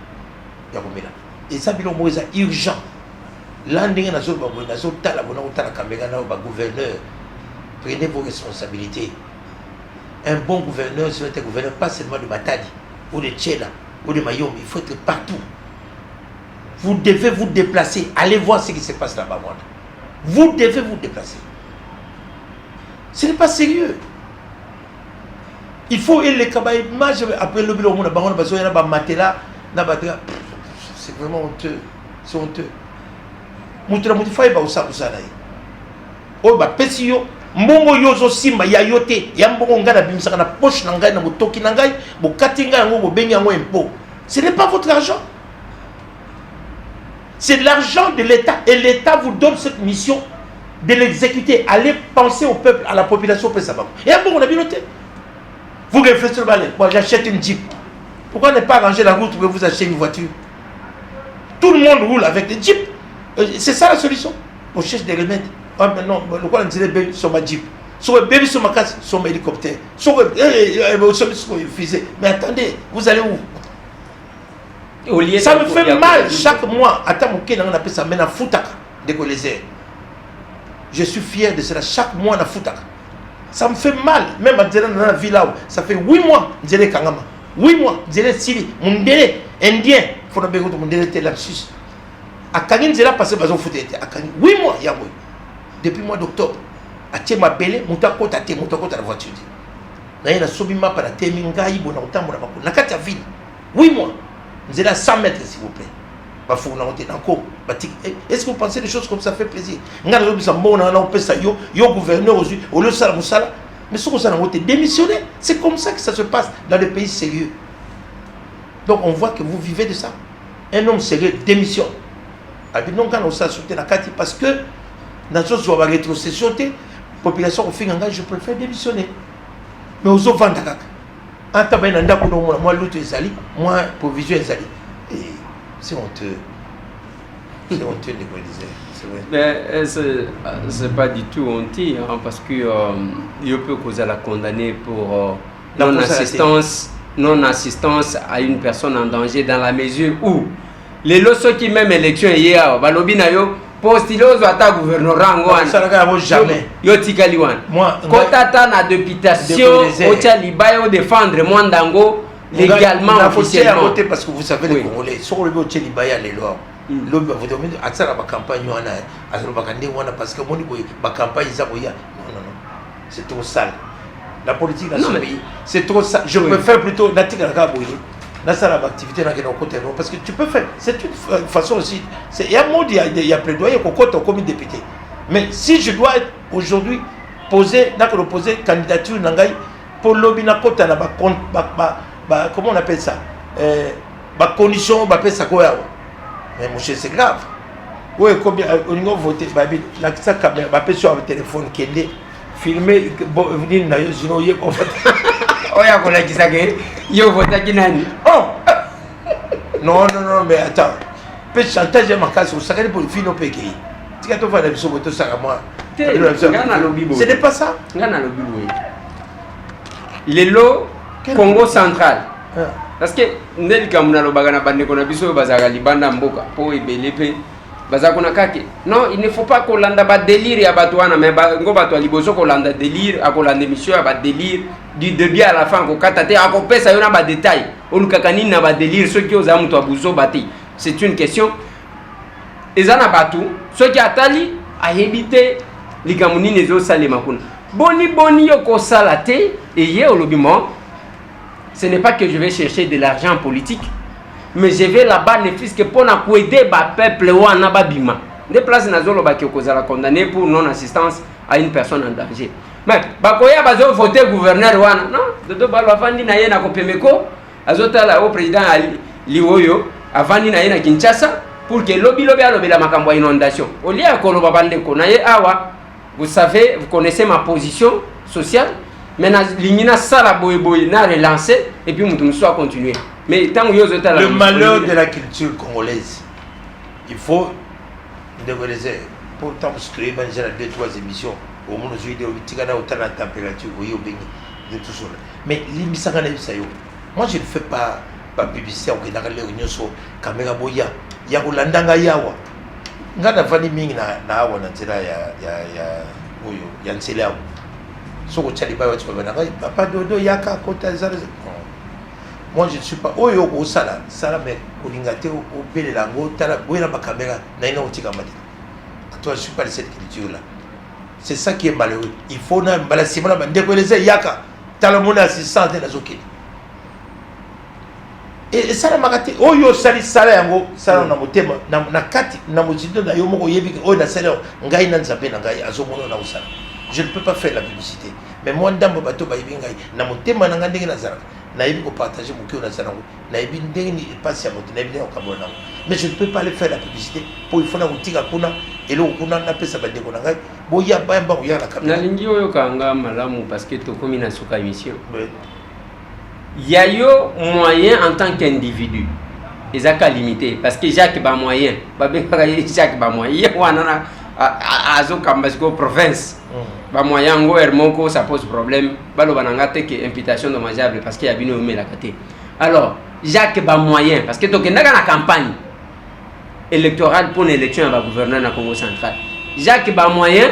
Et ça, c'est urgent. Landing na zone na zone tala bona utala kamera na ba gouverneur. Prenez vos responsabilités. Un bon gouverneur, c'est un gouverneur pas seulement de Matadi ou de Tchela ou de Mayom, il faut être partout. Vous devez vous déplacer, allez voir ce qui se passe là-bas. Vous devez vous déplacer. Ce n'est pas sérieux. Il faut les cabaye image après le bureau na bango na bazo na ba matela na ba. C'est vraiment honteux. C'est honteux. Mutura mutifai ba usabu sana yi. O ba pesi yo mbongo yozo simba ya yote ya mbongo ngana bimisaka na poche na ngai na motoki na ngai bokati ngai yango bobengi yango impôt. Ce n'est pas votre argent. C'est l'argent de l'État et l'État vous donne cette mission de l'exécuter, allez penser au peuple, à la population, et à on a bien noté. Vous réfléchissez, moi j'achète une Jeep. Pourquoi ne pas arranger la route pour que vous achetiez une voiture? Tout le monde roule avec des Jeeps. C'est ça la solution. On cherche des remèdes. Ah mais non, le quoi on dirait baby sur ma Jeep. Sur le baby sur ma casse, sur mon hélicoptère. Sur une fusée. Mais attendez, vous allez où? Ça me fait mal chaque mois. Attends, on appelle ça maintenant Foutaka de Golésé. Je suis fier de cela. Chaque mois, on a Foutaka. Ça me fait mal. Même dans la ville là, ça fait 8 mois. Délai Kangama. 8 mois. Délai Syrie. Mon délai indien. Il faut que mon délai était lapsus. À Kangin, c'est là parce que je suis à Kangin. 8 mois, Yaboui. Depuis le mois d'octobre. À Tchéma Bélé, Moutako Tate, Moutako Tate la voiture. Naïna Sobima par la Temingaï, Bonautam, Nakata ville. 8 mois. Vous êtes à 100 mètres, s'il vous plaît. Est-ce que vous pensez des choses comme ça fait plaisir? Yo gouverneur au lieu de ça, mais ce que ça a démissionné, c'est comme ça que ça se passe dans les pays sérieux. Donc on voit que vous vivez de ça. Un homme sérieux démissionne. Parce que dans ce soit la rétrocession, la population au fin je préfère démissionner. Mais aux autres vendent moi provision c'est honteux. C'est honteux de quoi disait. C'est pas du tout honteux hein, parce que il peut causer la condamner pour non-assistance à une personne en danger dans la mesure où les lots qui même élection hier, balobinayo postilos ata gouvernorat ngwana jamais yo tikaliwan moi kotata na députation au défendre Mwandango légalement officiellement parce que vous savez les Congolais sur le bout Libaya les lois l'homme vous demandez à ça la campagne wana à le bakande wana parce que mon ba campagne zaboya non c'est trop sale la politique dans ce pays c'est trop sale je préfère plutôt natika kaboyi là ça l'activité là côté parce que tu peux faire c'est une façon aussi c'est il y a un mode il y a plaidoyer qu'on compte comme député mais si je dois être aujourd'hui poser candidature nangai pour lobina kota na ba comment on appelle ça condition appelle ça quoi mais mon cher c'est grave oui combien on va voter babi la ça caméra ba sur le téléphone kende filmer venir na yo zino ye ko oya ko la kisake yo voter kinani non mais attends peut chantage ma casse au sacré pour le film au pays tu as tout fait sur votre sac à moi ce n'est pas ça ngana lobi boy les lots Congo central parce que ndeli kamuna lobaga na bande kona biso bazaka libanda mboka po ebelepe bazakona kake non il ne faut pas qu'on landa ba délire ya batwana mais ngo batwa liboso ko landa délire akolanda émission ya ba délire du début à la fin ko katate akopesa yona ba détail olukaka nini na ba délire ceux qui oza mtu abuzo bati c'est une question ezana batu ceux qui atali a éviter likamuni nezo salema kuna boni yo ko salate et ye olobimo. Ce n'est pas que je vais chercher de l'argent politique, mais je vais là-bas ne fût-ce que pour aider le peuple ou en ababima. Des places nazolo ba qui la condamné pour non-assistance à une personne en danger. Mais bakoya bazo voter gouverneur wana non dodo balo avandi na ye na kopemeko azota la au président Liwoyo avandi na ye na Kinshasa pour que lobby la makambo inondation. Au lieu à koloba bande ko na ye awa vous savez vous connaissez ma position sociale. Maintenant, l'ingina sala boy n'a relancé et puis nous soit continuer. Mais tant que le malheur de la culture congolaise, il faut dévaloriser. Pourtant, parce que j'ai 2-3 émissions au monde où il y a autant de température, de tout ça. Mais moi je ne fais pas publicité au Kenya les réunions sur caméra boya. Ya Holandanga yawa. Ngana fani mingi na awa na tela ya nsela. Soko Tchaliba tu peux venir papa dodo yaka kota zara. Moi je ne suis pas oyo ko sala mais olingate au bele lango tala boyena ba caméra na ina otika mati. Toi je suis pas de cette culture là. C'est ça qui est malheureux. Il faut na balasima na ndekoleze yaka tala mona assistant de la zokini. Et ça na makati oyo sali sala yango sala na motema na kati na mozido na yo moko yebi oyo na sala ngai na nzambe na ngai azomona na usala. Je ne peux pas faire la publicité. mais moi ndambo bato bayibi ngai na motema na ngandenge na zara nayibi ko partager mokio na zara nayibi ndenge ni passe ya moto nayibi ko kabona mais je ne peux pas aller faire la publicité pour il faut na utika kuna elo kuna na pesa bandeko na ngai boya bamba boya na kabona nalingi oyo kanga malamu parce que to komi na suka émission il y a yo moyen en tant qu'individu ezaka limité parce que Jacques ba moyen ba bengaka Jacques ba moyen wana na azo kamba ko province ba moyen ngo hermoko ça pose problème balo bananga te que imputation dommageable parce qu'il y a bino mais la kate alors Jacques ba moyen parce que to kendaka na campagne électorale pour l'élection ya gouverneur na Congo central Jacques ba moyen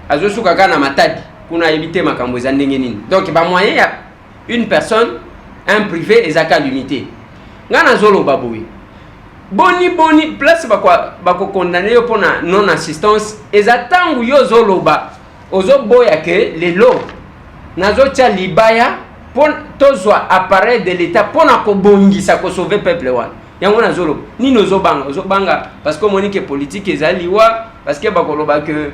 azo suka kana matadi kuna éviter makambo za ndenge nini donc ba moyen ya une personne un privé ezaka limité ngana zolo baboui boni place bako condamner yo pona non assistance ezatangu yo zoloba ozo boya ke lelo nazo tia libaya pon tozwa appareil de l'état pona ko bongisa ko sauver peuple wana yango na zolo ni nozo banga parce que monique politique ezaliwa parce que bako loba que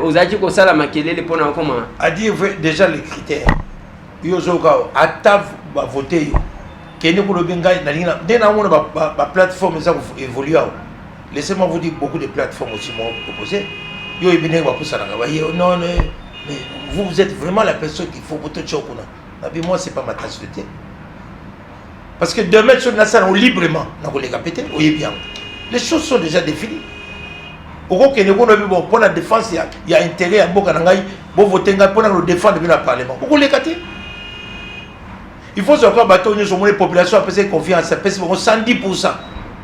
ozaki ko sala makelele pona comment a dire déjà les critères yo zoka atav ba voter yo kene ko lobi ngai na lina dena mona ba plateforme ça évoluer laissez-moi vous dire beaucoup de plateformes aussi m'ont proposé yo ibine ba pusana ba yo non mais vous êtes vraiment la personne qu'il faut voter chokuna mais moi c'est pas ma tasse de thé parce que demain sur na ça librement na ko les capter oui bien les choses sont déjà définies oko kene ko lobi bon pour la défense il y a intérêt à boka ngai bo voter ngai pour le défendre dans le parlement oko les capter. Il faut savoir que la population a pesé confiance, ça pèse 110%.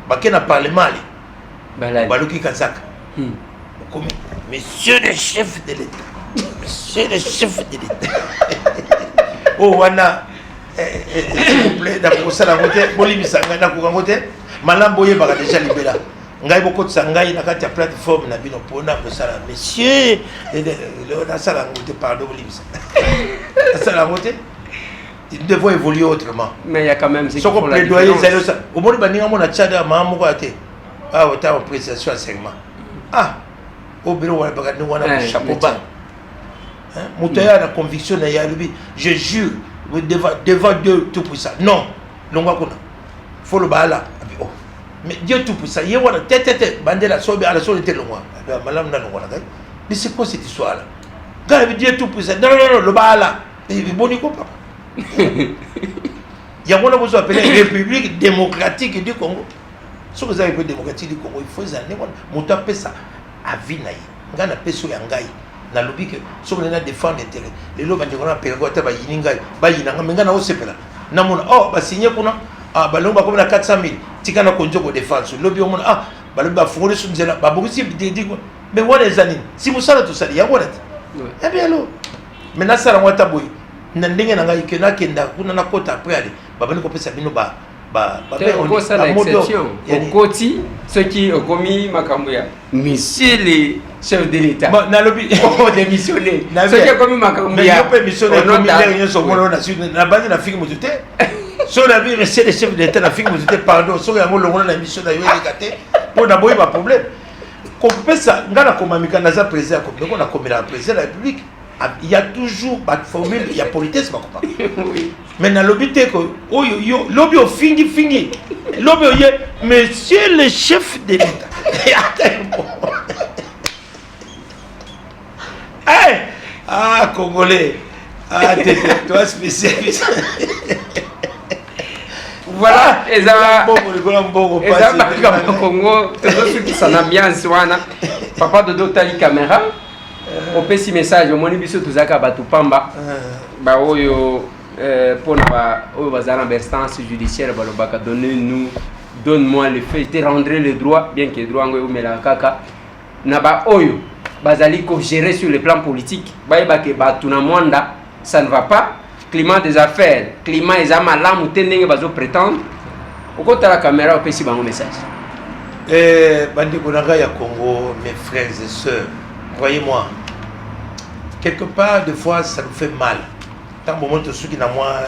Parce que dans le Parlement, Balouki Kazak. Monsieur le chef de l'État. Monsieur le chef de l'État. Oh, Wana, s'il vous plaît, d'abord, ça l'a voté. Bolimi Sangana, Kourangote. Malam Boye Baga déjà libéré. Ngai beaucoup de sangai na kati ya plateforme na bino pona ko sala monsieur le na sala ngote pardon Bolimi. Ça voté. Ils devront évoluer autrement. Mais il y a quand même ce qu'on plaidoyer ça. Au moins bani ngamo na tchada mamu ko ate. Ah ota en prestation segment. Ah au bureau wala baga ni wana chapeau bas. Hein mutaya na conviction na ya lubi. Je jure devant Dieu tout puissant. Non, longa kuna. Faut le bala. Mais Dieu tout puissant, il y a tête bandela sobe ala so était longa. Malam na longa na. Mais c'est quoi cette histoire là? Quand Dieu tout puissant. Non le bala. Il boni ko papa. Il y a un besoin d'appeler République démocratique du Congo. Si vous avez une démocratique du Congo, il faut que vous ayez ça à vie. Vous avez un peu yangai. Na lobby que si vous avez défendre l'intérêt, les lois de la période ba yininga ba yinanga mengana osepela. Na mona oh ba signer kuna ah ba longa comme na 400,000 tika na konjo ko défense. Lobby mona ah ba lobby ba fongole sunzela ba bongisi dit mais voilà les années. Si vous savez tout ça, il y a quoi? Eh bien alors. Maintenant ça la wata boy. Ndenge na ngai kena kenda kuna na kota après aller babani ko pesa bino ba on ça l'exception okoti ce qui okomi makambo ya monsieur le chef de l'état na lobi démissionner ce qui okomi makambo ya mais missionner comme il so mona na sur na base na fiki mutute so na bi monsieur le chef de l'état na fiki mutute pardon so ya ngolo ngona na mission na yo ekate pour na boy ba problème ko pesa ngana ko mamika na za président ko na komela président de la République. Il y a toujours pas de formule, il y a politesse, oui. Maintenant, l'objet est que, l'objet fingi, l'objet, monsieur le chef de l'État. Ah, Congolais, ah, toi spécialiste. Voilà, et ça, Congo, ceux qui sont ambiance, papa de Dotali Caméra. On peut si message au moins biso tuzaka batu pamba ba oyo pona ba oyo bazana instance judiciaire ba lobaka donne-moi le fait te rendre le droit bien que droit ngoyo mela kaka na ba oyo bazali ko gérer sur le plan politique ba ke batu na mwanda ça ne va pas climat des affaires climat ezama lamu tendenge bazo prétendre okota la caméra au pesi bango message bandi konanga ya Congo mes frères et sœurs. Croyez-moi, quelque part, des fois, ça nous fait mal. Tant que moment ceux qui n'ont moi,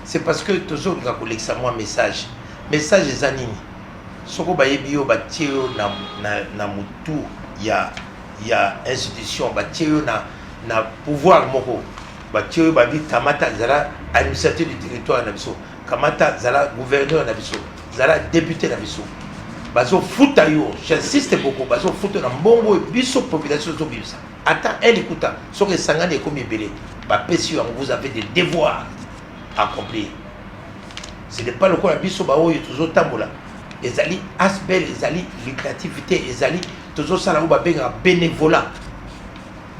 c'est parce que tous autres ont collecté moi message. Message des animes. Ce que vous avez dit, na mutu ya il y a institution na pouvoir moko batio babi kamata zala administrateur du territoire na biso kamata zala gouverneur na biso zala député na biso bazo futa yo j'insiste beaucoup bazo futa na mbongo biso population zo bibisa attends elle écoute so que sangani comme belé ba pesi vous avez des devoirs à accomplir ce n'est pas le quoi biso ba oyo toujours tambola ezali aspect ezali lucrativité ezali toujours ça là où ba benga bénévolat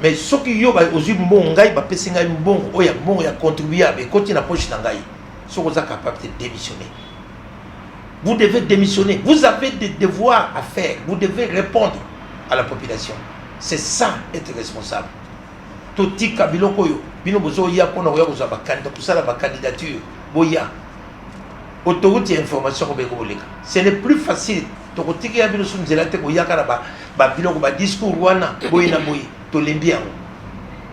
mais ce qui yo ba ozu mbongai ba pesi ngai mbongo oya mbongo ya contribuer mais quand na poche na ngai so vous êtes capable de démissionner. Vous devez démissionner. Vous avez des devoirs à faire. Vous devez répondre à la population. C'est ça, être responsable. Toti kabilo koyo. Bino bozo ya pona oya bozo ba candidat pour ça la candidature. Boya. Autoroute information ko beko boleka. Ce n'est plus facile. Tokoti ya bino sum zelate ko ya kana ba biloko ba discours wana boyina boyi to lembiango.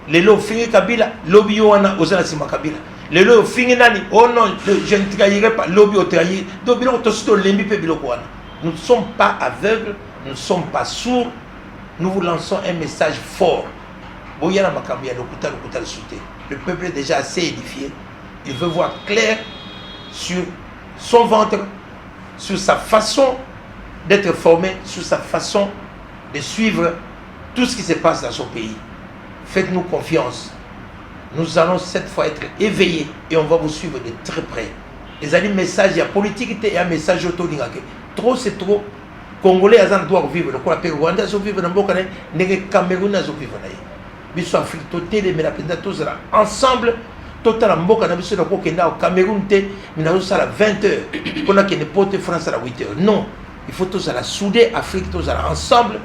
Lelo fingi kabila lobby wana ozana sima kabila. Lelo fingi nani oh non je ne trahirai pas lobby au trahir donc biloko to sito lembi pe biloko wana. Nous ne sommes pas aveugles, nous ne sommes pas sourds. Nous vous lançons un message fort. Boyana makambi ya lokuta soute. Le peuple est déjà assez édifié. Il veut voir clair sur son ventre, sur sa façon d'être formé, sur sa façon de suivre tout ce qui se passe dans son pays. Faites-nous confiance. Nous allons cette fois être éveillés et on va vous suivre de très près. Les amis, message, il y a politique et un message auto. Trop, c'est trop. Congolais, ils doivent vivre. Le Rwanda, ils vivre dans le Cameroun, ils vivre. Ils sont Afrique, mais la présidente, tous là. Ensemble, total en Mboka, nous sommes au Cameroun, nous sommes à 20h. Pour que ne porte France à 8h. Non. Il faut tous la souder Afrique, tous là. Ensemble,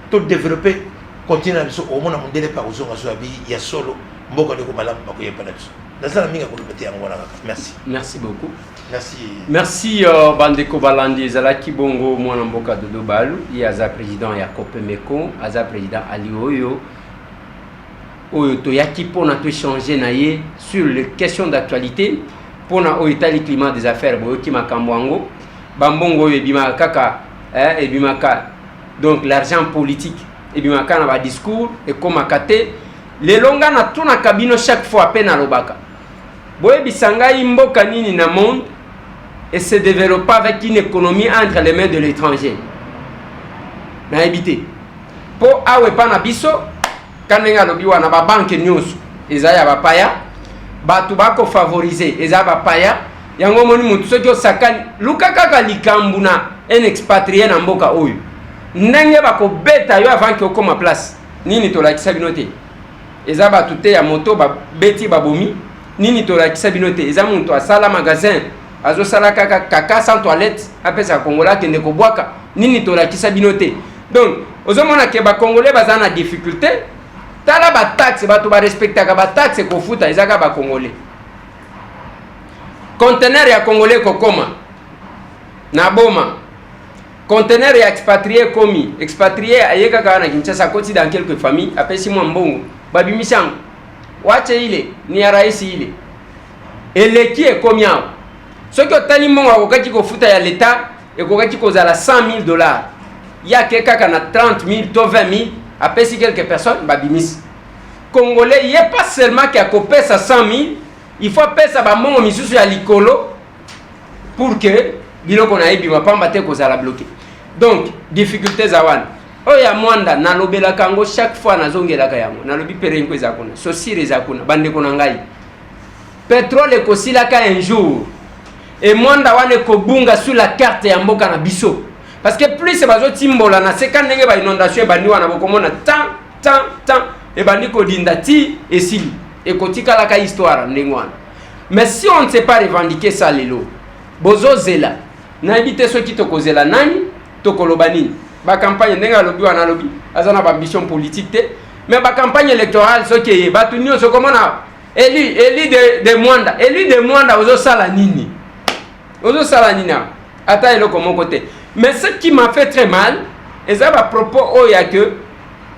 tout développer. Continuer à au monde mondial par aux il y a solo. Merci. Merci beaucoup. Merci. Merci Bandeko Balandi Zalaki Bongo Mwana Mboka Dodo Balu, Yaza président Yakope Meko, Aza président Ali Oyo. Oyo to yaki pour na to changer naie sur les questions d'actualité pour na Oitali climat des affaires boyoki makambwango bambongo ebima kaka ebima ka donc l'argent politique ebima ka na ba discours et comme akate les longa na tuna kabino chaque fois peine à l'obaka. Boye bisanga imboka nini na monde et se développe avec une économie entre les mains de l'étranger. Na habité. Po awe pa na biso kanenga lobi wana ba banque nyonso ezaya ba paya batu bako favoriser ezaya ba paya yango moni mutu soki osakani luka kaka likambu na un expatrié na mboka oyo ndenge bako beta yo avant que okoma place nini to la kisabinote eza batu te ya moto ba beti babomi nini to la kisabinote eza muntu asala magasin azo sala kaka sans toilette apesa kongola kende ko bwaka nini to la kisabinote donc ozomona ke ba congolais bazana difficulté tala ba taxe bato ba respectaka ba taxe ko futa ezaka ba congolais conteneur ya congolais ko koma na boma conteneur ya expatrié komi expatrié ayeka kana Kinshasa koti dans quelques familles apesi mwa mbongo babimisango wache ile ni ya rais ile eleki ekomi awo soki otali mbongo akokaki kofuta ya l'État ekokaki kozala $100,000 ya ke kaka na 30,000 to 20,000 apesi quelques personnes babimis congolais il est pas seulement qui a copé ça 100,000 il faut pesa ba mbongo misusu ya likolo pour que biloko na yebi mapamba te kozala bloqué donc difficultés za wana oya mwanda na lobela kango chaque fois nazongelaka yango na lobi perenko ezakuna sosire ezakuna bandeko na ngai pétrole ekosilaka un jour et mwanda wana ekobunga sur la carte ya mboka na biso parce que plus c'est bazo timbola na seka ndenge ba inondation bandi wana bokomona tant et bandi ko dinda ti esili et kotika la ka histoire ndenge wana mais si on ne sait pas revendiquer ça lelo bozo zela na ebite so ki tokozela nani tokoloba nini ba campagne ndenge lobi wana lobi azana ba ambition politique te mais ba campagne électorale so ki batu nyonso komona eli de mwanda ozo sala nini ata eloko mon côté. Mais ce qui m'a fait très mal, et ça va propos au ya que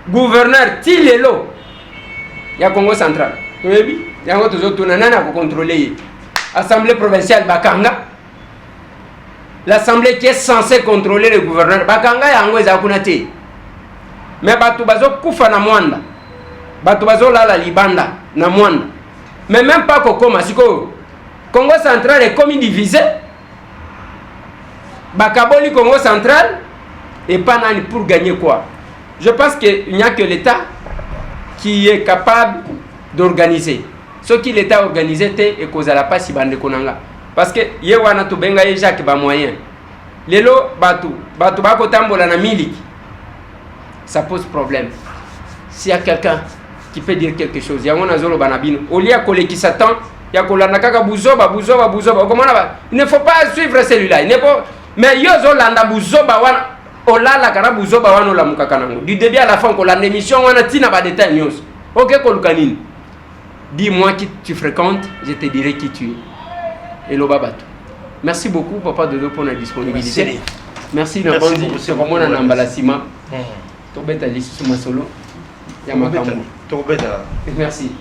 gouverneur Tilelo ya Congo central. Vous voyez, ya ngo tozo nana ko contrôler assemblée provinciale Bakanga. L'assemblée qui est censée contrôler le gouverneur Bakanga ya ngo eza kuna te. mais bato bazo kufa na mwanda, bato bazo lala libanda na mwanda, mais même pas kokoma siko Congo central est comme divisé, bakaboli Congo central et pas nani pour gagner quoi. Je pense qu'il n'y a que l'État qui est capable d'organiser. Ce qui l'État organisé et cause à la passe bande konanga. Parce que ye wana to benga ye Jacques ba moyen. Lelo batu bako tambola na miliki. Ça pose problème. S'il y a quelqu'un qui peut dire quelque chose, yango na zolo banabino. Au lieu kolé qui s'attend, ya kolana kaka buzoba. Il ne faut pas suivre celui-là. Il ne faut mais yo zo landa buzoba wana olala kana buzoba wana la mukakanango. Du début à la fin ko la émission wana tina ba détail news. OK kolukanini. Dis-moi qui tu fréquentes, je te dirai qui tu es. Et Lobabato. Merci beaucoup, Papa Dodo, pour la disponibilité. Merci Nabandi. C'est vraiment un emballasima. Tobeta Lissu Masolo. Merci.